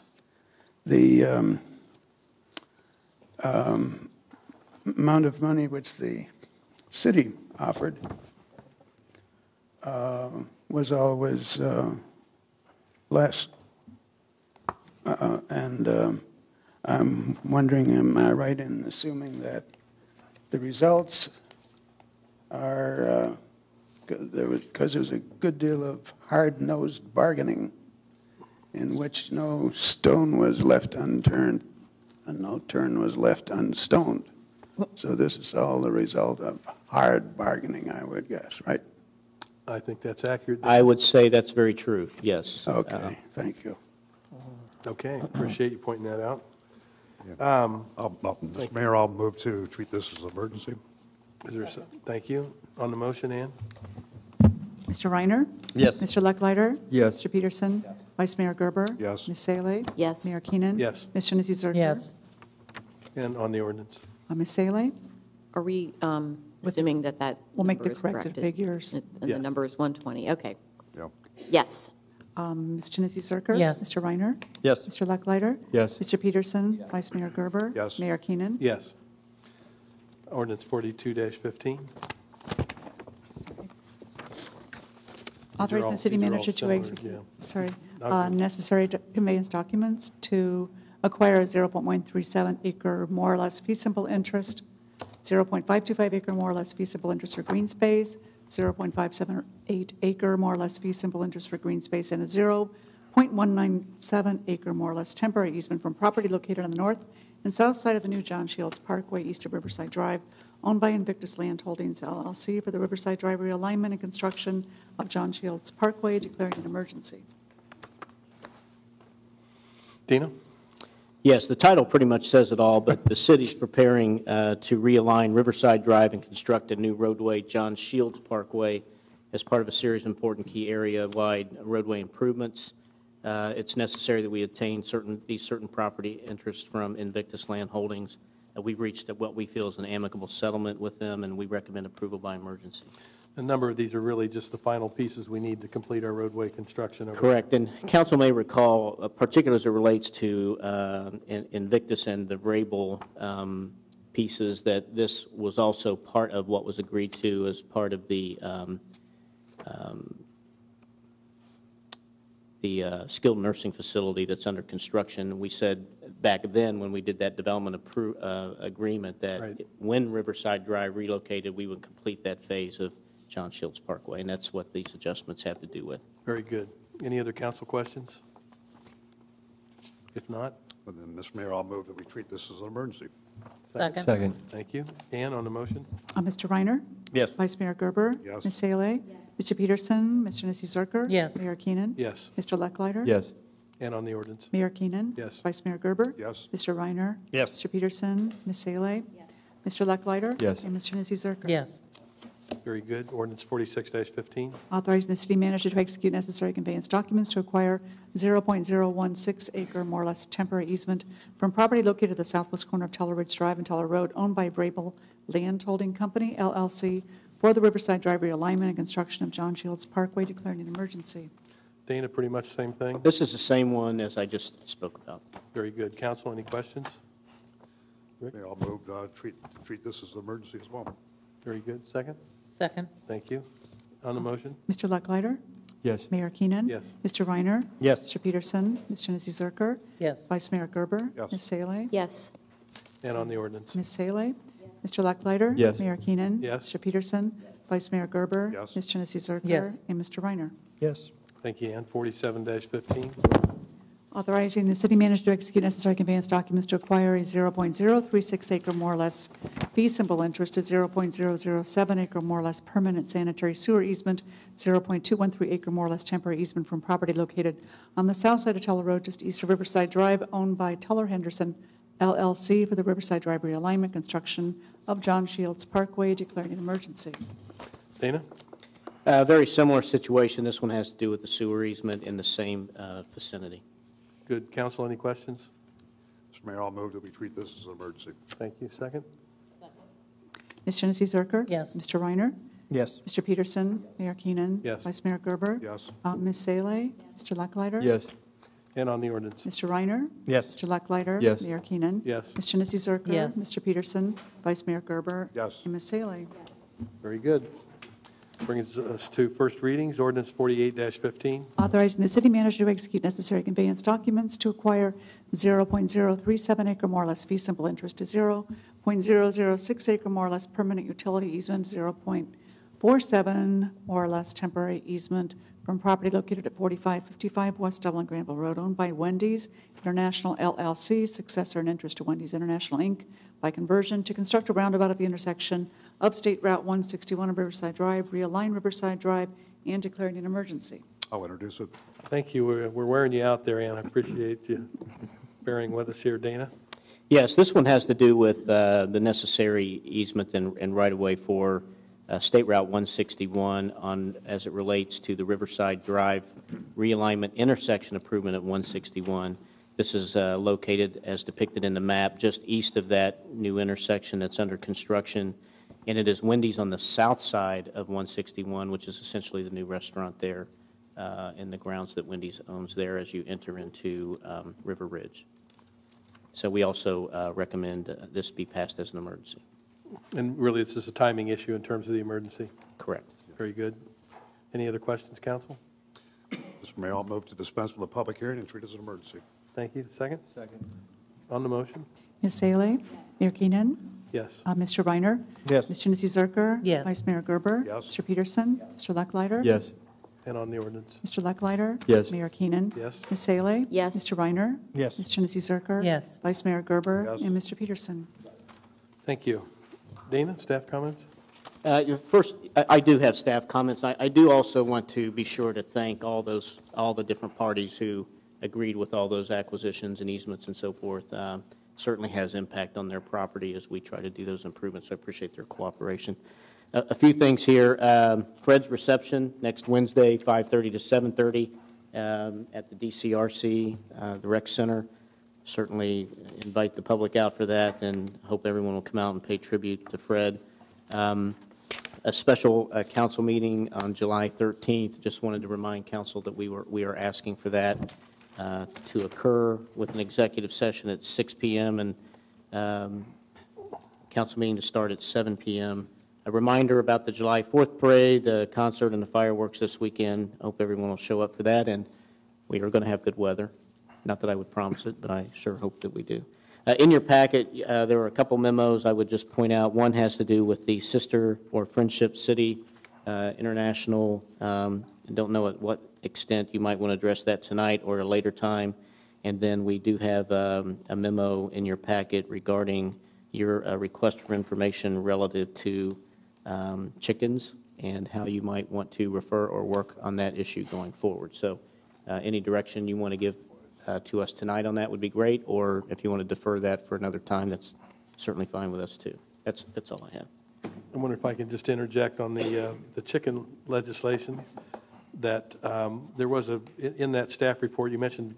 the amount of money which the city offered was always less. And I'm wondering, am I right in assuming that the results are, because there was a good deal of hard-nosed bargaining in which no stone was left unturned and no turn was left unstoned. So this is all the result of hard bargaining, I would guess, right? I think that's accurate. I would say that's very true, yes. Okay, thank you. Okay, appreciate you pointing that out. Mr. Mayor, I'll move to treat this as an emergency. Is there some, thank you. On the motion, Ann? Mr. Reiner? Yes. Mr. Lucklider? Yes. Mr. Peterson? Vice Mayor Gerber? Yes. Ms. Salee? Yes. Mayor Keenan? Yes. Ms. Janice Zerker? Yes. And on the ordinance? Ms. Salee? Are we assuming that that We'll make the number is corrected corrected? figures. And Yes. the number is 120, okay. Yeah. Yes. Ms. Janice Zerker? Yes. Mr. Reiner? Yes. Mr. Lucklider? Yes. Mr. Peterson? Vice Mayor Gerber? Yes. Mayor Keenan? Yes. Ordinance 42-15. Authorizing the city these are all manager to similar, execute, yeah. sorry, Okay. necessary conveyance documents to acquire a 0.137 acre more or less fee simple interest, 0.525 acre more or less fee simple interest for green space, 0.578 acre more or less fee simple interest for green space, and a 0.197 acre more or less temporary easement from property located on the north and south side of the new John Shields Parkway east of Riverside Drive, owned by Invictus Land Holdings LLC for the Riverside Drive realignment and construction of John Shields Parkway, declaring an emergency. Dina? Yes, the title pretty much says it all, but the city's preparing to realign Riverside Drive and construct a new roadway, John Shields Parkway, as part of a series of important key area-wide roadway improvements. It's necessary that we obtain these certain property interests from Invictus Land Holdings. We've reached what we feel is an amicable settlement with them, and we recommend approval by emergency. A number of these are really just the final pieces we need to complete our roadway construction. Correct, and council may recall, particularly as it relates to Invictus and the Rabel pieces, that this was also part of what was agreed to as part of the skilled nursing facility that's under construction. We said back then when we did that development agreement that Right. when Riverside Drive relocated, we would complete that phase of John Shields Parkway, and that's what these adjustments have to do with. Very good. Any other council questions? If not, And then, Mr. Mayor, I'll move that we treat this as an emergency. Second. Second. thank you. Ann, on the motion? Mr. Reiner? Yes. Vice Mayor Gerber? Yes. Ms. Salee? Mr. Peterson? Ms. Janice Zerker? Yes. Mayor Keenan? Yes. Mr. Lucklider? Yes. And on the ordinance? Mayor Keenan? Yes. Vice Mayor Gerber? Yes. Mr. Reiner? Yes. Mr. Peterson? Ms. Salee? Mr. Lucklider? Yes. And Ms. Janice Zerker? Yes. Very good. Ordinance 46-15. Authorizing the city manager to execute necessary conveyance documents to acquire 0.016 acre more or less temporary easement from property located at the southwest corner of Teller Ridge Drive and Teller Road, owned by Vrabel Land Holding Company, LLC, for the Riverside Drive realignment and construction of John Shields Parkway, declaring an emergency. Dana, pretty much same thing? This is the same one as I just spoke about. Very good. Council, any questions? Mayor, I'll move treat this as an emergency as well. Very good. Second? Second. Thank you. On the motion? Mr. Lucklider? Yes. Mayor Keenan? Yes. Mr. Reiner? Yes. Mr. Peterson? Ms. Janice Zerker? Yes. Vice Mayor Gerber? Yes. Ms. Salee? Yes. And on the ordinance? Ms. Salee? Mr. Lucklider? Yes. Mayor Keenan? Yes. Mr. Peterson? Vice Mayor Gerber? Yes. Ms. Janice Zerker? Yes. And Mr. Reiner? Yes. Thank you, Ann. 47-15. Authorizing the city manager to execute necessary conveyance documents to acquire a 0.036 acre more or less fee simple interest, a 0.007 acre more or less permanent sanitary sewer easement, 0.213 acre more or less temporary easement from property located on the south side of Teller Road, just east of Riverside Drive, owned by Teller Henderson LLC for the Riverside Drive realignment construction of John Shields Parkway, declaring an emergency. Dana? Very similar situation. This one has to do with the sewer easement in the same vicinity. Good. Council, any questions? Mr. Mayor, I'll move that we treat this as an emergency. Thank you. Second? Ms. Janice Zerker? Yes. Mr. Reiner? Yes. Mr. Peterson? Mayor Keenan? Yes. Vice Mayor Gerber? Yes. Ms. Salee? Mr. Lucklider? Yes. And on the ordinance? Mr. Reiner? Yes. Mr. Lucklider? Yes. Mayor Keenan? Yes. Ms. Janice Zerker? Yes. Mr. Peterson? Vice Mayor Gerber? Yes. And Ms. Salee? Very good. Brings us to first readings, ordinance 48-15. Authorizing the city manager to execute necessary conveyance documents to acquire 0.037 acre more or less fee simple interest to 0.006 acre more or less permanent utility easement, 0.47 more or less temporary easement from property located at 4555 West Dublin Granville Road, owned by Wendy's International LLC, successor in interest to Wendy's International, Inc., by conversion to construct a roundabout at the intersection of State Route 161 and Riverside Drive, realign Riverside Drive, and declaring an emergency. I'll introduce it. Thank you. We're wearing you out there, Ann. I appreciate you bearing with us here. Dana? Yes, this one has to do with the necessary easement and right-of-way for State Route 161 as it relates to the Riverside Drive realignment intersection improvement at 161. This is located, as depicted in the map, just east of that new intersection that's under construction, and it is Wendy's on the south side of 161, which is essentially the new restaurant there in the grounds that Wendy's owns there as you enter into River Ridge. So we also recommend this be passed as an emergency. And really, it's just a timing issue in terms of the emergency? Correct. Very good. Any other questions, council? Mr. Mayor, I'll move to dispense with the public hearing and treat as an emergency. Thank you. Second? Second. On the motion? Ms. Salee? Mayor Keenan? Yes. Mr. Reiner? Yes. Ms. Janice Zerker? Yes. Vice Mayor Gerber? Yes. Mr. Peterson? Mr. Lucklider? Yes. And on the ordinance? Mr. Lucklider? Yes. Mayor Keenan? Yes. Ms. Salee? Yes. Mr. Reiner? Yes. Ms. Janice Zerker? Yes. Vice Mayor Gerber? Yes. And Mr. Peterson? Thank you. Dana, staff comments? First, I do have staff comments. I do also want to be sure to thank all the different parties who agreed with all those acquisitions and easements and so forth. Certainly has impact on their property as we try to do those improvements. So I appreciate their cooperation. A few things here. Fred's reception next Wednesday, 5:30 to 7:30 at the DCRC, the Rec Center. Certainly invite the public out for that and hope everyone will come out and pay tribute to Fred. A special council meeting on July 13th. Just wanted to remind council that we are asking for that to occur with an executive session at 6 p.m. and council meeting to start at 7 p.m. A reminder about the July 4th parade, the concert, and the fireworks this weekend. I hope everyone will show up for that, and we are going to have good weather. Not that I would promise it, but I sure hope that we do. In your packet, there were a couple memos I would just point out. One has to do with the Sister or Friendship City International. I don't know at what extent you might want to address that tonight or at a later time. And then we do have a memo in your packet regarding your request for information relative to chickens and how you might want to refer or work on that issue going forward. So any direction you want to give to us tonight on that would be great, or if you want to defer that for another time, that's certainly fine with us too. That's all I have. I wonder if I can just interject on the chicken legislation, that there was in that staff report, you mentioned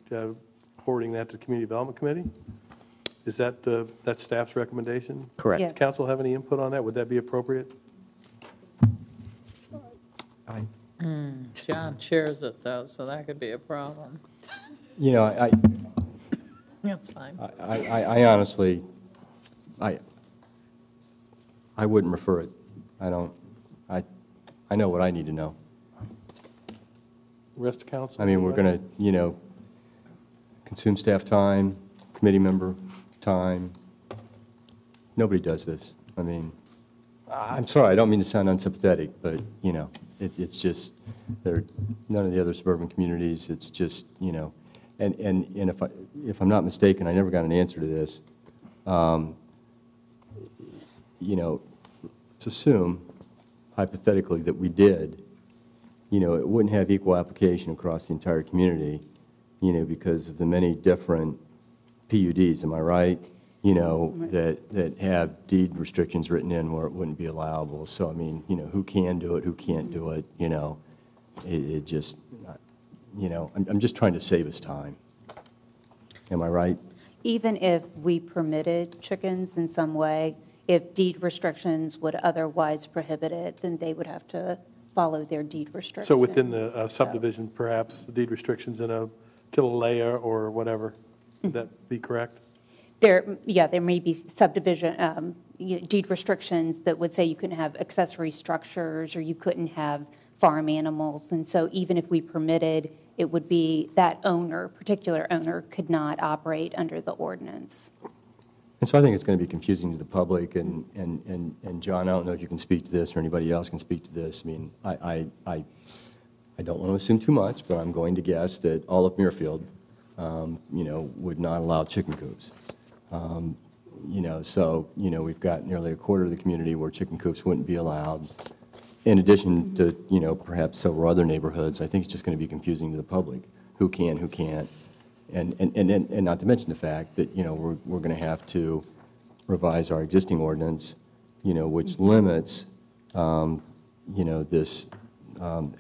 forwarding that to the Community Development Committee. Is that that staff's recommendation? Correct. Does council have any input on that? Would that be appropriate? John chairs it, though, so that could be a problem. You know, That's fine. I honestly, I wouldn't refer it. I know what I need to know. Rest of council? I mean, we're going to, consume staff time, committee member time. Nobody does this. I mean, I'm sorry, I don't mean to sound unsympathetic, but, it's just, none of the other suburban communities, it's just, and if I'm not mistaken, I never got an answer to this. Let's assume, hypothetically, that we did, it wouldn't have equal application across the entire community, because of the many different PUDs, am I right? That have deed restrictions written in where it wouldn't be allowable. So, I mean, who can do it, who can't do it, it just, I'm just trying to save us time. Am I right? Even if we permitted chickens in some way, if deed restrictions would otherwise prohibit it, then they would have to follow their deed restrictions. So within the subdivision, perhaps, the deed restrictions in a Kilauea or whatever, would that be correct? There may be subdivision, deed restrictions that would say you couldn't have accessory structures or you couldn't have farm animals. And so even if we permitted, it would be that owner, particular owner, could not operate under the ordinance. And so I think it's going to be confusing to the public, and John, I don't know if you can speak to this or anybody else can speak to this. I mean, I don't want to assume too much, but I'm going to guess that all of Muirfield, would not allow chicken coops. So, we've got nearly a quarter of the community where chicken coops wouldn't be allowed. In addition to, perhaps several other neighborhoods, I think it's just going to be confusing to the public, who can, who can't. And not to mention the fact that, we're going to have to revise our existing ordinance, which limits, this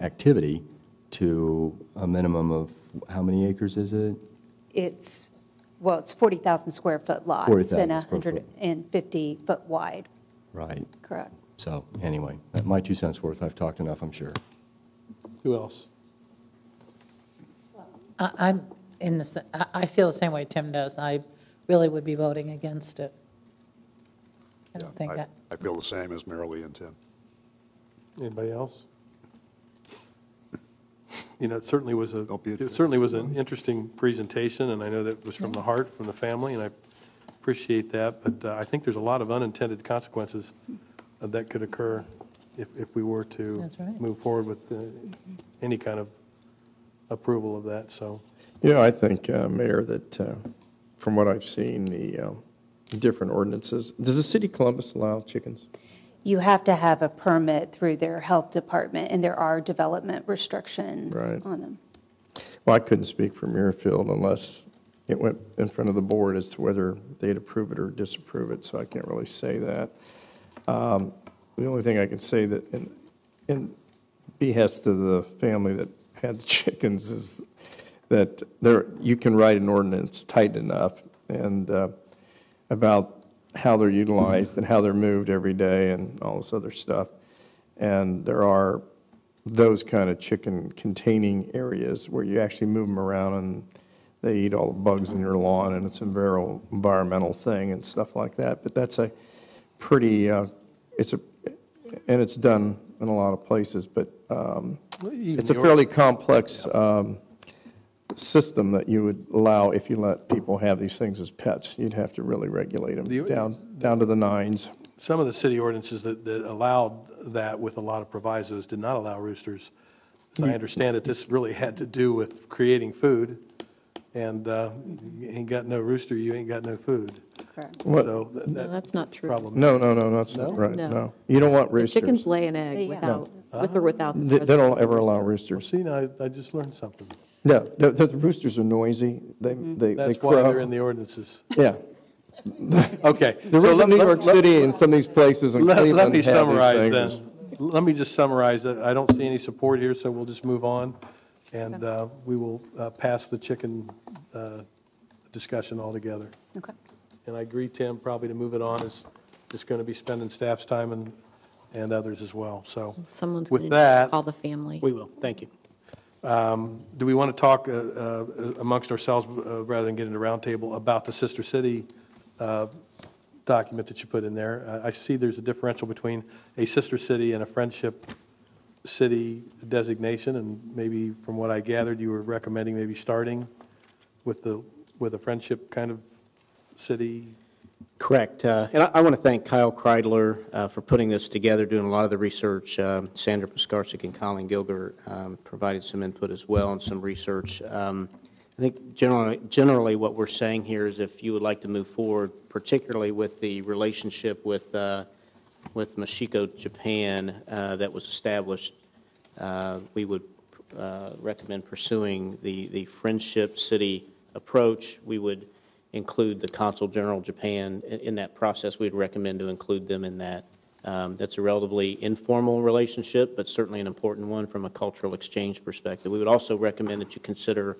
activity to a minimum of, how many acres is it? It's 40,000 square foot lots 40,000 and square foot. 150 foot wide. Right. Correct. So, anyway, my 2 cents worth, I've talked enough, I'm sure. Who else? I feel the same way Tim does. I really would be voting against it. I don't think that. I feel the same as Marilee and Tim. Anybody else? It certainly was an interesting presentation, and I know that it was from the heart, from the family, and I appreciate that. But I think there's a lot of unintended consequences that could occur if we were to move forward with any kind of approval of that. So, I think, Mayor, that from what I've seen, the different ordinances, does the city of Columbus allow chickens? You have to have a permit through their health department, and there are development restrictions on them. Well, I couldn't speak for Muirfield unless it went in front of the board as to whether they'd approve it or disapprove it, so I can't really say that. The only thing I can say that in behest of the family that had the chickens is that you can write an ordinance tight enough and about how they're utilized and how they're moved every day and all this other stuff. And there are those kind of chicken containing areas where you actually move them around and they eat all the bugs in your lawn, and it's an environmental thing and stuff like that. But that's a pretty, it's done in a lot of places, but it's a fairly complex system that you would allow if you let people have these things as pets. You'd have to really regulate them down to the nines. Some of the city ordinances that allowed that with a lot of provisos did not allow roosters. As I understand it, this really had to do with creating food, and you ain't got no rooster, you ain't got no food. Correct. So No, that's not true. No, that's not right, no. You don't want roosters. Chickens lay an egg with or without. They don't ever allow roosters. See, now I just learned something. No, the roosters are noisy. They That's crow. why they're in the ordinances. Yeah. Okay. The reason New York City and some of these places in Cleveland Let me have these summarize things. then. Let me just summarize that. I don't see any support here, so we'll just move on. And we will pass the chicken discussion altogether. Okay. And I agree, Tim, probably to move it on is just going to be spending staff's time and others as well. So Someone's with going that, to call the family. We will. Thank you. do we want to talk amongst ourselves rather than get into roundtable about the Sister City document that you put in there? I see there's a differential between a sister city and a friendship city designation, and maybe from what I gathered, you were recommending maybe starting with a friendship kind of city. Correct. And I want to thank Kyle Kreidler for putting this together, doing a lot of the research. Sandra Piskarczyk and Colin Gilger provided some input as well and some research. I think generally what we're saying here is if you would like to move forward, particularly with the relationship with Mashiko, Japan, that was established, we would recommend pursuing the Friendship City approach. We would include the Consul General Japan in that process. We'd recommend to include them in that. That's a relatively informal relationship, but certainly an important one from a cultural exchange perspective. We would also recommend that you consider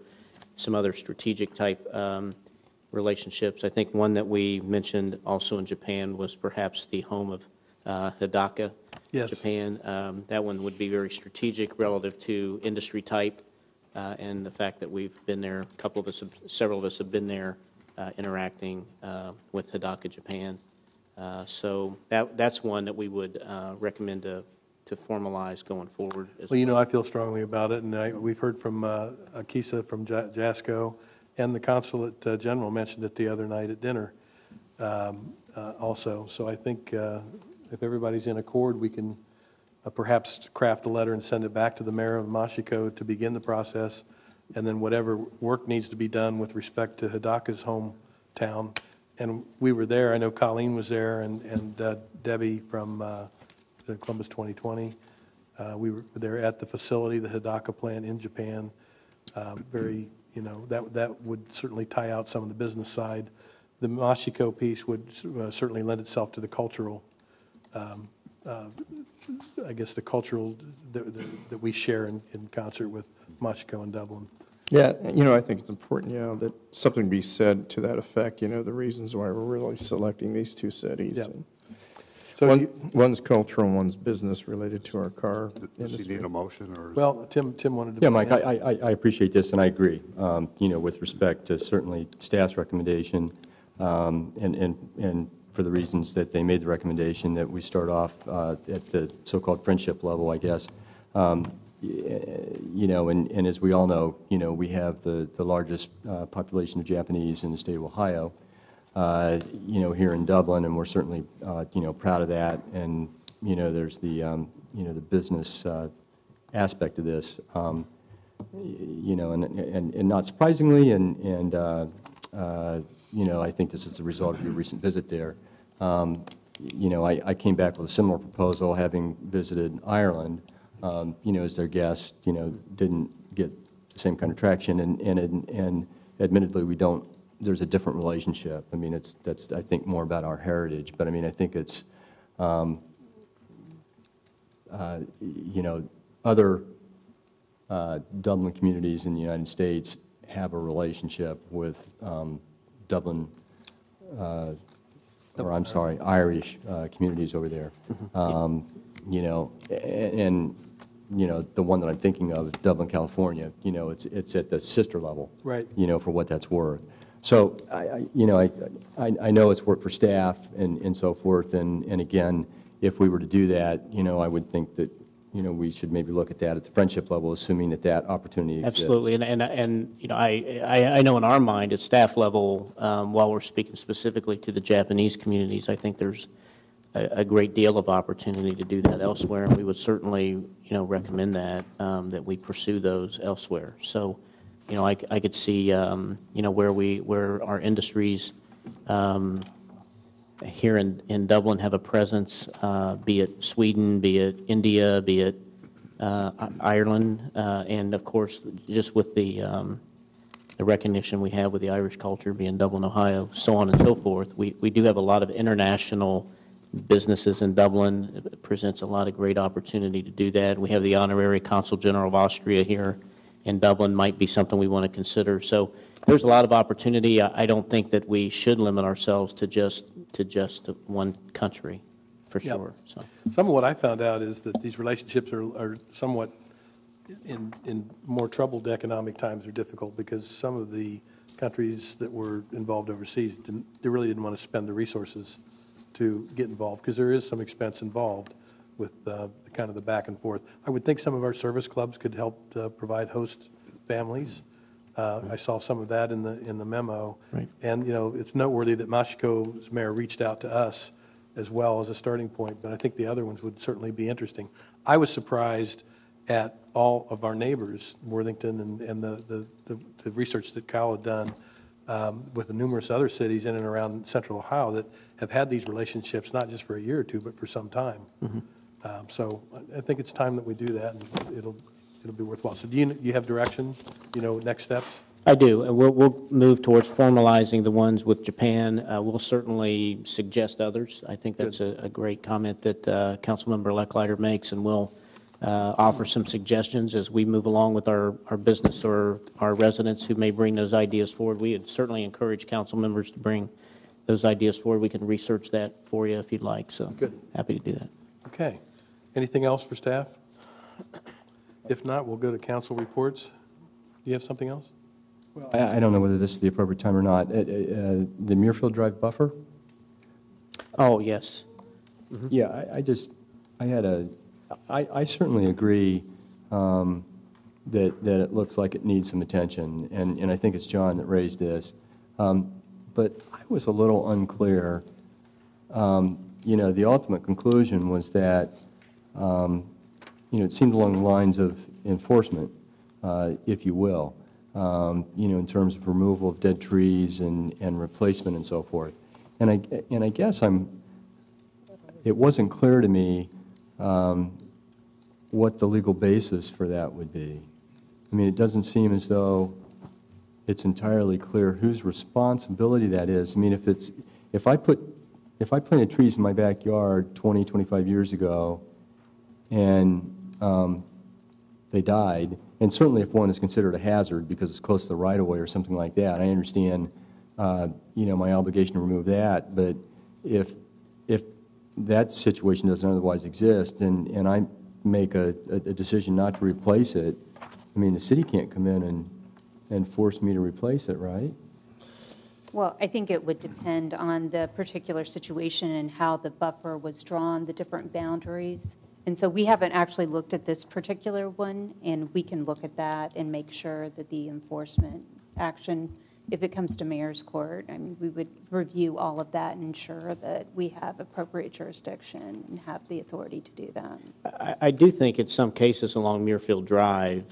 some other strategic type relationships. I think one that we mentioned also in Japan was perhaps the home of Hidaka, Yes. Japan. That one would be very strategic relative to industry type, and the fact that we've been there, several of us have been there interacting with Hidaka, Japan. So that's one that we would recommend to formalize going forward. Well, you know, I feel strongly about it, and we've heard from Akisa from JASCO, and the Consulate General mentioned it the other night at dinner also. So I think if everybody's in accord, we can perhaps craft a letter and send it back to the mayor of Mashiko to begin the process, and then whatever work needs to be done with respect to Hidaka's hometown. And we were there. I know Colleen was there, and Debbie from Columbus 2020. We were there at the facility, the Hidaka plant in Japan. Very, you know, that would certainly tie out some of the business side. The Mashiko piece would certainly lend itself to the cultural, I guess, the cultural that we share in concert with Mashiko and Dublin. Yeah, you know, I think it's important, you know, that something be said to that effect, you know, the reasons why we're really selecting these two cities. Yep. So one's cultural, one's business related to our car Does he industry. need a motion, or? Well, Tim wanted to. Yeah, Mike, I appreciate this, and I agree, you know, with respect to certainly staff's recommendation, and for the reasons that they made the recommendation that we start off at the so-called friendship level, I guess. You know, and as we all know, you know, we have the largest population of Japanese in the state of Ohio, you know, here in Dublin, and we're certainly, you know, proud of that. And, you know, there's the, you know, the business aspect of this, you know, and not surprisingly, and you know, I think this is the result of your recent visit there. You know, I came back with a similar proposal, having visited Ireland, you know, as their guest, you know, didn't get the same kind of traction, and admittedly, we don't, there's a different relationship. I mean, that's, I think, more about our heritage, but I mean, I think it's, you know, other Dublin communities in the United States have a relationship with Dublin, or I'm sorry, Irish communities over there. You know, and you know, the one that I'm thinking of, Dublin, California, you know, it's at the sister level, Right. You know, for what that's worth. So, you know, I know it's work for staff and so forth, and again, if we were to do that, you know, I would think that, you know, we should maybe look at that at the friendship level, assuming that opportunity exists. Absolutely, and you know, I know in our mind at staff level, while we're speaking specifically to the Japanese communities, I think there's a great deal of opportunity to do that elsewhere, and we would certainly, you know, recommend that that we pursue those elsewhere. So, you know, I could see, you know, where our industries here in Dublin have a presence, be it Sweden, be it India, be it Ireland, and of course, just with the recognition we have with the Irish culture being Dublin, Ohio, so on and so forth. We do have a lot of international businesses in Dublin. It presents a lot of great opportunity to do that. We have the Honorary Consul General of Austria here in Dublin, might be something we want to consider. So there's a lot of opportunity. I don't think that we should limit ourselves to just one country, for sure. So Some of what I found out is that these relationships are somewhat, in more troubled economic times, are difficult because some of the countries that were involved overseas they really didn't want to spend the resources to get involved, because there is some expense involved with kind of the back and forth. I would think some of our service clubs could help provide host families. I saw some of that in the memo. Right. And, you know, it's noteworthy that Mashiko's mayor reached out to us as well as a starting point, but I think the other ones would certainly be interesting. I was surprised at all of our neighbors, Worthington, and the research that Kyle had done with the numerous other cities in and around central Ohio that have had these relationships not just for a year or two, but for some time. So I think it's time that we do that, and it'll be worthwhile. So do you have direction, you know, next steps? I do. We'll move towards formalizing the ones with Japan. We'll certainly suggest others. I think that's a great comment that Councilmember Lecklider makes, and we'll offer some suggestions as we move along with our business or our residents who may bring those ideas forward. We would certainly encourage council members to bring those ideas forward. We can research that for you if you'd like, so Good. happy to do that. Okay. Anything else for staff? If not, we'll go to council reports. Do you have something else? I don't know whether this is the appropriate time or not. The Muirfield Drive buffer? Oh, yes. Yeah, I certainly agree that it looks like it needs some attention, and I think it's John that raised this. But I was a little unclear. The ultimate conclusion was that, it seemed along the lines of enforcement, if you will, in terms of removal of dead trees and replacement and so forth. And I guess it wasn't clear to me what the legal basis for that would be. I mean, it doesn't seem as though it's entirely clear whose responsibility that is. I mean, if I planted trees in my backyard 20, 25 years ago and they died, and certainly if one is considered a hazard because it's close to the right-of-way or something like that, I understand, my obligation to remove that. But if that situation doesn't otherwise exist and I make a decision not to replace it, I mean, the city can't come in and force me to replace it, right? Well, I think it would depend on the particular situation and how the buffer was drawn, the different boundaries. And so we haven't actually looked at this particular one, and we can look at that and make sure that the enforcement action, if it comes to mayor's court, I mean, we would review all of that and ensure that we have appropriate jurisdiction and have the authority to do that. I do think in some cases along Muirfield Drive,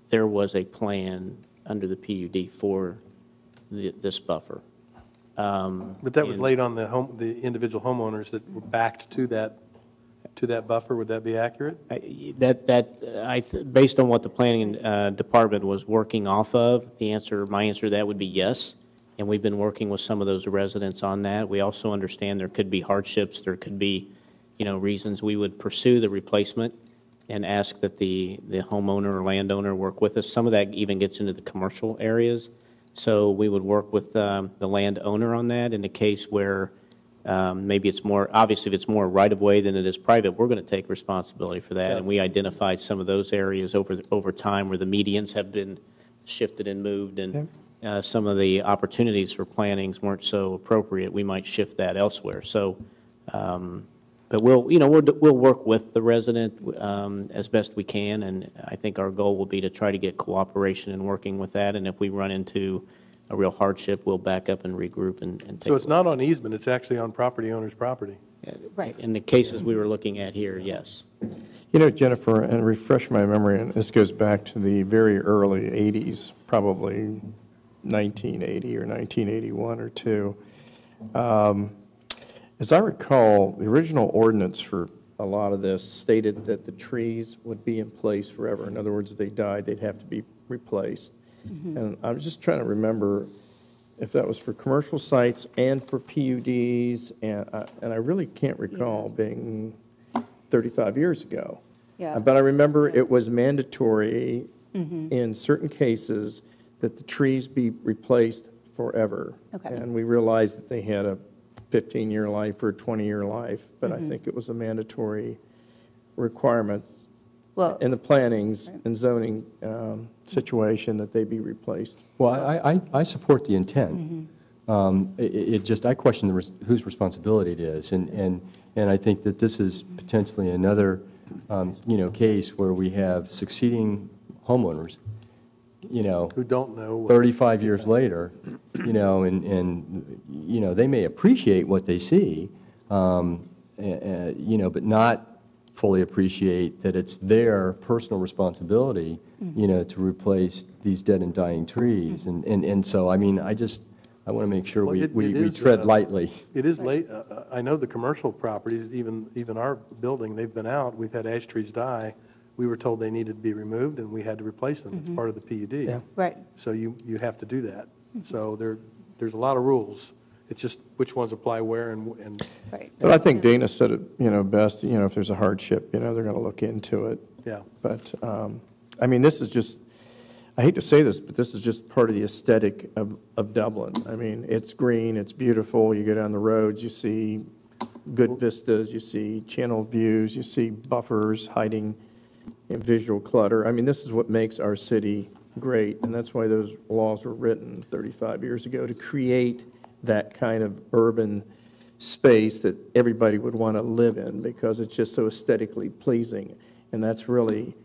there was a plan under the PUD for this buffer. But that was laid on the individual homeowners that were backed to that buffer. Would that be accurate? Based on what the planning department was working off of, my answer to that would be yes. And we've been working with some of those residents on that. We also understand there could be hardships. There could be, reasons we would pursue the replacement and ask that the homeowner or landowner work with us. Some of that even gets into the commercial areas. So we would work with the landowner on that in the case where maybe it's more, obviously if it's more right-of-way than it is private, we're going to take responsibility for that. Yeah. And we identified some of those areas over time where the medians have been shifted and moved, and some of the opportunities for plantings weren't so appropriate. We might shift that elsewhere. So, but we'll work with the resident as best we can, and I think our goal will be to try to get cooperation in working with that. And if we run into a real hardship, we'll back up and regroup and take. So it's not on easement; it's actually on property owner's property. Right. In the cases we were looking at here, yes. Jennifer, and refresh my memory, and this goes back to the very early 80s, probably 1980 or 1981 or two. As I recall, the original ordinance for a lot of this stated that the trees would be in place forever. In other words, if they died, they'd have to be replaced. Mm-hmm. And I was just trying to remember if that was for commercial sites and for PUDs, and I really can't recall being 35 years ago. Yeah. But I remember it was mandatory in certain cases that the trees be replaced forever. Okay. And we realized that they had a 15-year life or 20-year life, but I think it was a mandatory requirement in the plannings and zoning situation that they be replaced. Well, I support the intent. I question whose responsibility it is, and I think that this is potentially another case where we have succeeding homeowners, who don't know 35 years later, and they may appreciate what they see, but not fully appreciate that it's their personal responsibility, to replace these dead and dying trees. And so, I mean, I want to make sure we tread lightly. It is late. I know the commercial properties, even our building, they've been out. We've had ash trees die. We were told they needed to be removed, and we had to replace them. It's part of the PUD. Yeah. Right. So you have to do that. So there's a lot of rules. It's just which ones apply where and. Right. But I think Dana said it, best. If there's a hardship, they're going to look into it. Yeah. But, I mean, this is just, I hate to say this, but this is just part of the aesthetic of Dublin. I mean, it's green, it's beautiful, you go down the roads, you see good vistas, you see channel views, you see buffers hiding in visual clutter. I mean, this is what makes our city great, and that's why those laws were written 35 years ago, to create that kind of urban space that everybody would want to live in, because it's just so aesthetically pleasing. And that's really,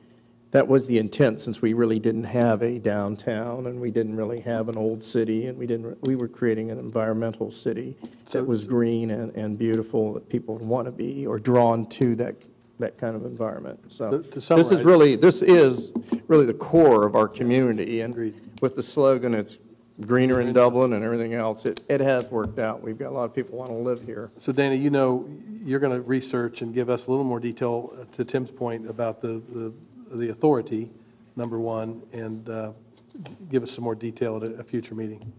that was the intent, since we really didn't have a downtown, and we didn't really have an old city, and we were creating an environmental city that was green and beautiful, that people would want to be, or drawn to that kind of environment. So To summarize, this is really the core of our community, and with the slogan, it's greener in Dublin and everything else, it has worked out. We've got a lot of people want to live here. So Dana, you know, you're going to research and give us a little more detail to Tim's point about the authority, number one, and give us some more detail at a future meeting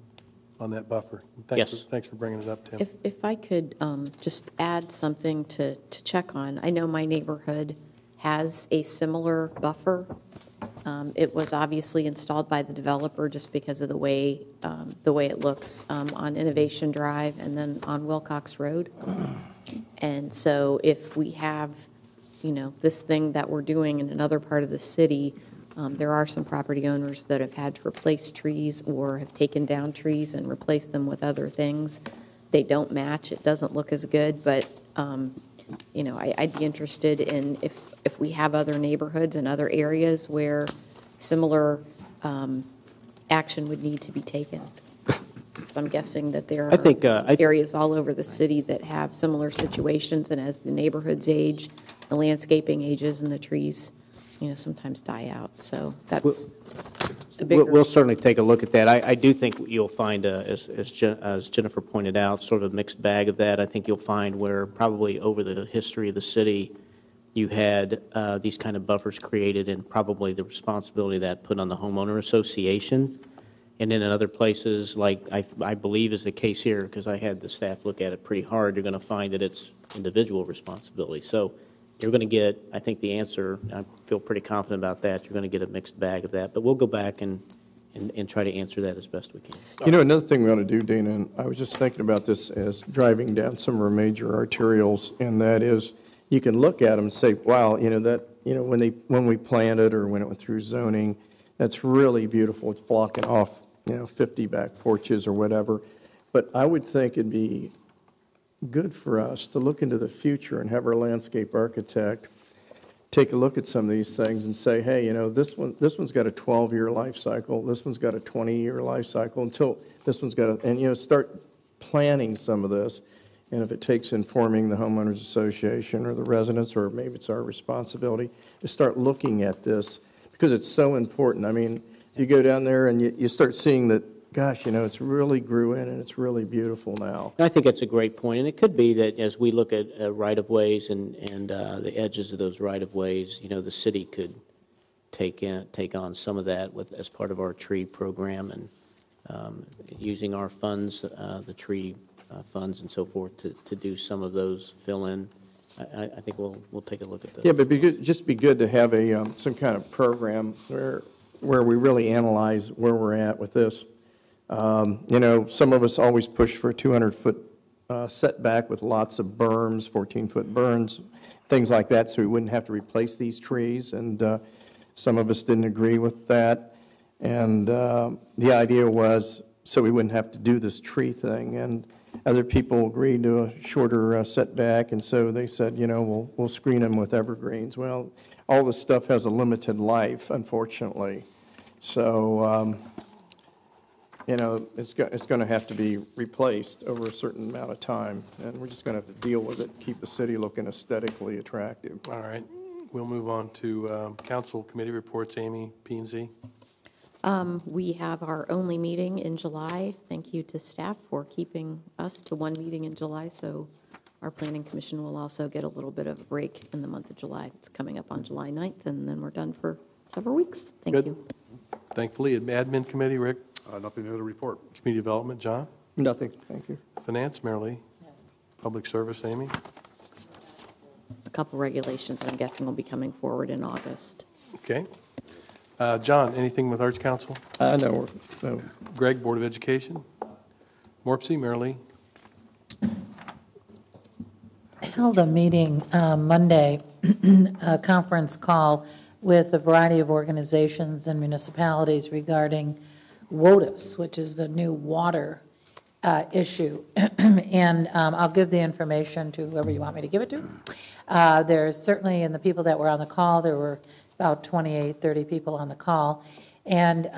on that buffer. Thanks for bringing it up, Tim. If I could just add something to check on. I know my neighborhood has a similar buffer. It was obviously installed by the developer just because of the way it looks on Innovation Drive and then on Wilcox Road. And so if we have, you know, this thing that we're doing in another part of the city, there are some property owners that have had to replace trees or have taken down trees and replaced them with other things. They don't match. It doesn't look as good, but you know, I'd be interested in if we have other neighborhoods and other areas where similar action would need to be taken. So I'm guessing that there are areas all over the city that have similar situations, and as the neighborhoods age, the landscaping ages, and the trees, you know, sometimes die out. So that's a bigger... We'll certainly take a look at that. I do think you'll find, as Jennifer pointed out, sort of a mixed bag of that. I think you'll find where probably over the history of the city, you had these kind of buffers created, and probably the responsibility of that put on the homeowner association. And then in other places, like I believe is the case here, because I had the staff look at it pretty hard, you're going to find that it's individual responsibility. So you're going to get, I think the answer, I feel pretty confident about that, you're going to get a mixed bag of that. But we'll go back and try to answer that as best we can. You know, another thing we ought to do, Dana, and I was just thinking about this as driving down some of our major arterials, and that is, you can look at them and say, wow, you know, that, you know, when we planned it or when it went through zoning, that's really beautiful. It's blocking off, you know, 50 back porches or whatever. But I would think it'd be good for us to look into the future and have our landscape architect take a look at some of these things and say, hey, you know, this one's got a 12-year life cycle, this one's got a 20-year life cycle, until this one's got a, and, you know, start planning some of this. And if it takes informing the homeowners association or the residents, or maybe it's our responsibility to start looking at this, because it's so important. I mean, you go down there and you start seeing that, gosh, you know, it's really grew in and it's really beautiful now. And I think that's a great point. And it could be that as we look at right-of-ways and the edges of those right-of-ways, you know, the city could take on some of that as part of our tree program, and using our funds, the tree funds and so forth, to do some of those fill-in. I think we'll take a look at that. Yeah, but just be good to have some kind of program where we really analyze where we're at with this. You know, some of us always push for a 200-foot setback with lots of berms, 14-foot berms, things like that, so we wouldn't have to replace these trees. And some of us didn't agree with that. And the idea was so we wouldn't have to do this tree thing. And other people agreed to a shorter setback, and so they said, you know, we'll screen them with evergreens. Well, all this stuff has a limited life, unfortunately. So, you know, it's going to have to be replaced over a certain amount of time, and we're just going to have to deal with it, keep the city looking aesthetically attractive. All right. We'll move on to council committee reports. Amy, P&Z. We have our only meeting in July. Thank you to staff for keeping us to one meeting in July, so our planning commission will also get a little bit of a break in the month of July. It's coming up on July 9th, and then we're done for several weeks. Thank you. Thankfully, admin committee, Rick? Nothing new to report. Community development, John? Nothing, thank you. Finance, Marilee? Public service, Amy? a couple regulations that I'm guessing will be coming forward in August. Okay. John, anything with Arts Council? No. Greg, Board of Education? Morpsey, Marilee? Held a meeting Monday, a conference call with a variety of organizations and municipalities regarding WOTUS, which is the new water issue. And I'll give the information to whoever you want me to give it to. There's certainly, in the people that were on the call, there were about 28, 30 people on the call. And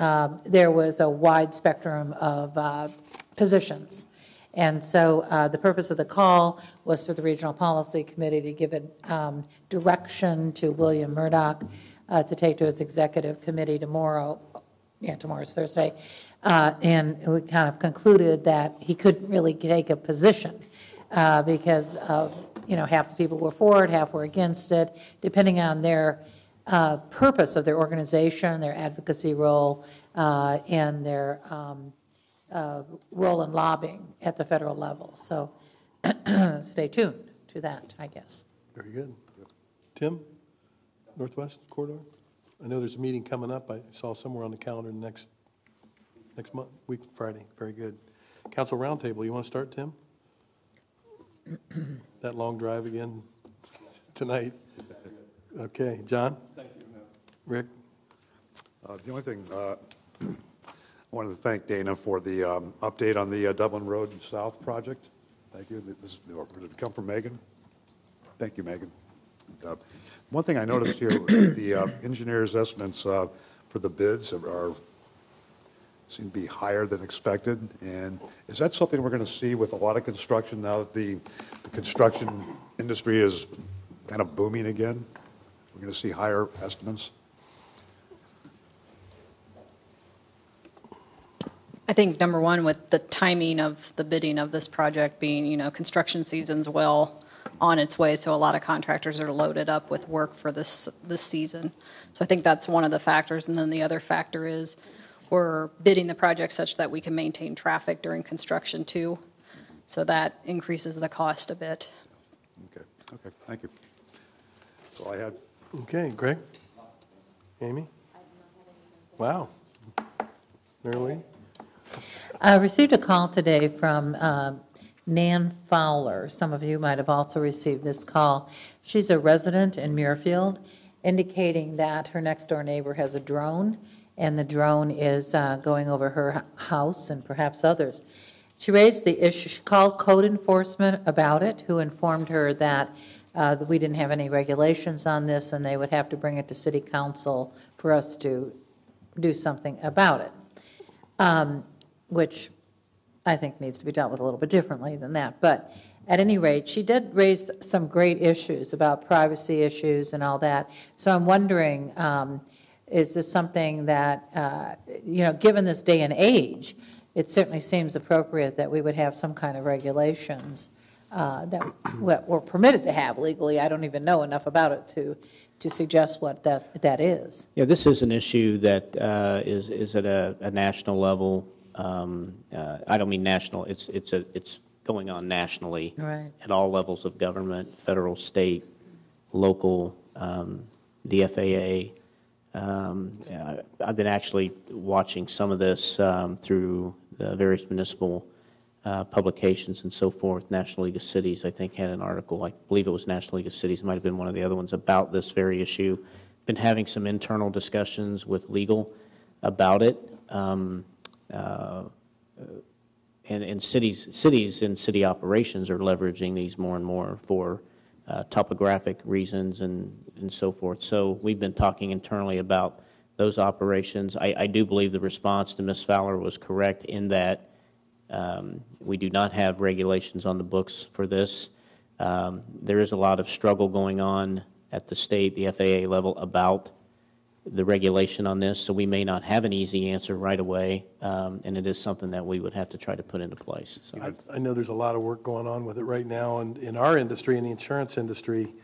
there was a wide spectrum of positions. And so the purpose of the call was for the Regional Policy Committee to give it direction to William Murdoch to take to his executive committee tomorrow. Yeah, tomorrow's Thursday. And we kind of concluded that he couldn't really take a position because of, half the people were for it, half were against it, depending on their purpose of their organization, their advocacy role, and their role in lobbying at the federal level. So stay tuned to that, I guess. Very good. Tim, Northwest Corridor? I know there's a meeting coming up. I saw somewhere on the calendar next month, week, Friday. Very good. Council Roundtable, you want to start, Tim? That long drive again tonight. Okay, John? Thank you. Rick? The only thing, I wanted to thank Dana for the update on the Dublin Road South project. Thank you. This did it come from Megan? Thank you, Megan. One thing I noticed here, the engineers' estimates for the bids seem to be higher than expected. And is that something we're going to see with a lot of construction now that the construction industry is kind of booming again? We're going to see higher estimates? I think number one, with the timing of the bidding of this project being, construction season's well on its way, so a lot of contractors are loaded up with work for this season. So I think that's one of the factors, and then the other factor is we're bidding the project such that we can maintain traffic during construction too, so that increases the cost a bit. Okay, thank you. That's all I had. Okay, Greg? Amy? Wow. Marilee? I received a call today from Nan Fowler. Some of you might have also received this call. She's a resident in Muirfield, indicating that her next-door neighbor has a drone, and the drone is going over her house and perhaps others. She raised the issue. She called code enforcement about it, who informed her that we didn't have any regulations on this, and they would have to bring it to City Council for us to do something about it, which I think needs to be dealt with a little bit differently than that. But at any rate, she did raise some great issues about privacy issues and all that. So I'm wondering, is this something that, given this day and age, it certainly seems appropriate that we would have some kind of regulations that we're permitted to have legally. I don't even know enough about it to suggest what that is. Yeah, this is an issue that is at a national level. I don't mean national. It's going on nationally, right, at all levels of government, federal, state, local, the FAA. I've been actually watching some of this through the various municipal publications and so forth. National League of Cities, I think, had an article, I believe it was National League of Cities, might have been one of the other ones, about this very issue. Been having some internal discussions with legal about it. And cities and city operations are leveraging these more and more for topographic reasons and so forth. So we've been talking internally about those operations. I do believe the response to Ms. Fowler was correct in that we do not have regulations on the books for this. There is a lot of struggle going on at the state, the FAA level, about the regulation on this, so we may not have an easy answer right away, and it is something that we would have to try to put into place. So I know there's a lot of work going on with it right now, and in our industry, in the insurance industry,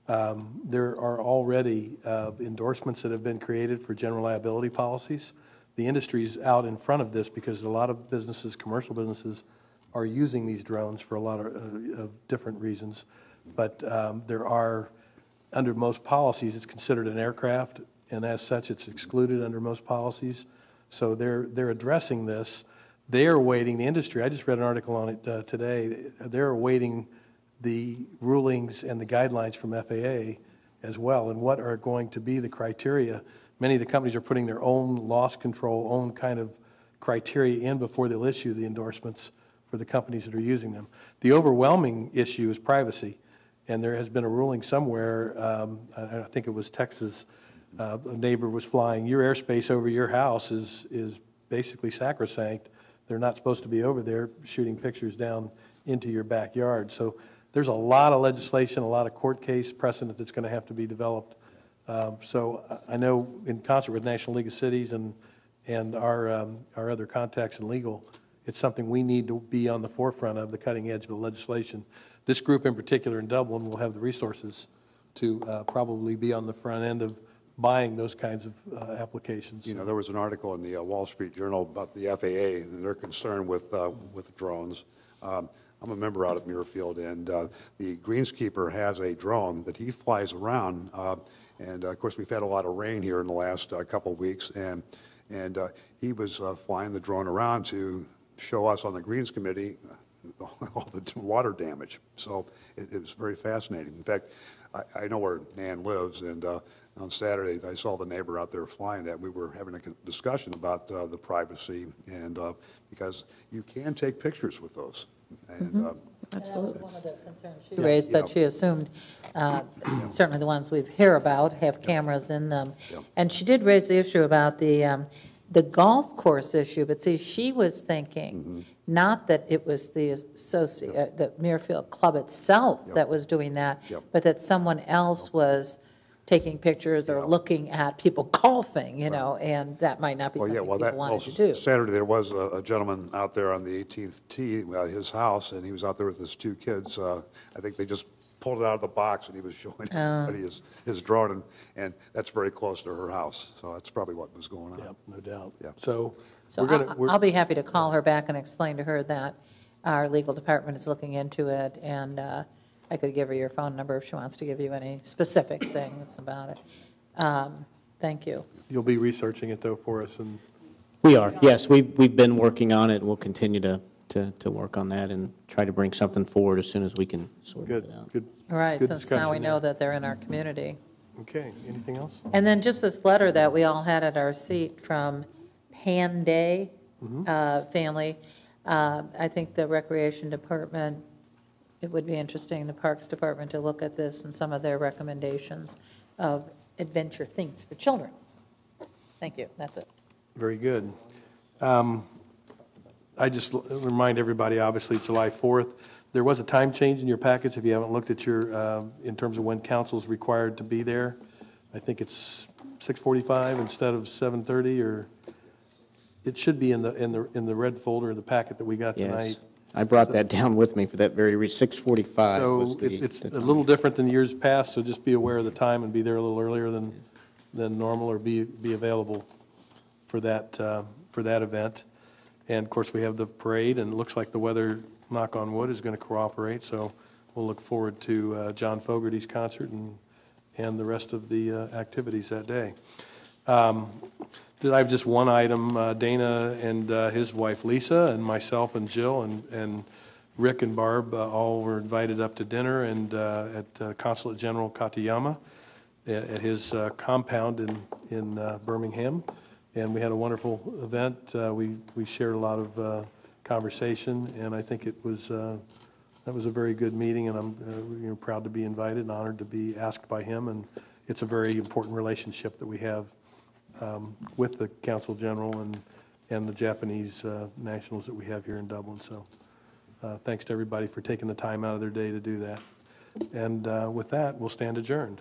there are already endorsements that have been created for general liability policies. The industry's out in front of this because a lot of businesses, commercial businesses, are using these drones for a lot of different reasons. But there are, under most policies, it's considered an aircraft, and as such, it's excluded under most policies. So they're addressing this. They are awaiting, the industry, I just read an article on it today, they're awaiting the rulings and the guidelines from FAA as well, and what are going to be the criteria. Many of the companies are putting their own loss control, own kind of criteria in before they'll issue the endorsements for the companies that are using them. The overwhelming issue is privacy, and there has been a ruling somewhere, I think it was Texas, a neighbor was flying, your airspace over your house is basically sacrosanct. They're not supposed to be over there shooting pictures down into your backyard. So there's a lot of legislation, a lot of court case precedent that's going to have to be developed. So I know in concert with National League of Cities and our other contacts in legal, it's something we need to be on the forefront of, the cutting edge of the legislation. This group in particular in Dublin will have the resources to probably be on the front end of buying those kinds of applications. You know, there was an article in the Wall Street Journal about the FAA and their concern with drones. I'm a member out at Muirfield, and the greenskeeper has a drone that he flies around. And of course, we've had a lot of rain here in the last couple of weeks, and he was flying the drone around to show us on the Greens Committee all the water damage. So it was very fascinating. In fact, I know where Nan lives, and on Saturday I saw the neighbor out there flying that. We were having a discussion about the privacy, and because you can take pictures with those. And, absolutely. That was one of the concerns she raised, that she assumed, certainly the ones we hear about have cameras in them. And she did raise the issue about the golf course issue, but see, she was thinking not that it was the the Muirfield Club itself that was doing that, but that someone else was taking pictures or looking at people golfing, you know, and that might not be something people wanted to do. Saturday there was a gentleman out there on the 18th tee, his house, and he was out there with his two kids. I think they just pulled it out of the box, and he was showing everybody his drone, and that's very close to her house. So that's probably what was going on. Yep, no doubt. Yeah. So I'll be happy to call her back and explain to her that our legal department is looking into it, and I could give her your phone number if she wants to give you any specific things about it. Thank you. You'll be researching it, though, for us. And We are, yes. We've been working on it, and we'll continue to work on that and try to bring something forward as soon as we can sort it out. Good. All right, Good since now we discussion, know that they're in our community. Okay, anything else? And then just this letter that we all had at our seat from Panday family. I think the Recreation Department, it would be interesting, the Parks Department, to look at this and some of their recommendations of adventure things for children. Thank you, that's it. Very good. I just remind everybody, obviously, July 4th, there was a time change in your package, if you haven't looked at your, in terms of when council's required to be there. I think it's 6:45 instead of 7:30, or it should be in the red folder of the packet that we got tonight. Yes. I brought that down with me for that very reason. 6:45 was So the it's the a time. little different than years past, so just be aware of the time and be there a little earlier than normal, or be available for that event. And of course, we have the parade, and it looks like the weather, knock on wood, is going to cooperate, so we'll look forward to John Fogerty's concert and the rest of the activities that day. I have just one item. Dana and his wife Lisa and myself and Jill and Rick and Barb all were invited up to dinner and at Consulate General Katayama at his compound in Birmingham. And we had a wonderful event. We shared a lot of conversation, and I think that was a very good meeting, and I'm proud to be invited and honored to be asked by him. And it's a very important relationship that we have with the Consul General and the Japanese nationals that we have here in Dublin. So thanks to everybody for taking the time out of their day to do that. And with that, we'll stand adjourned.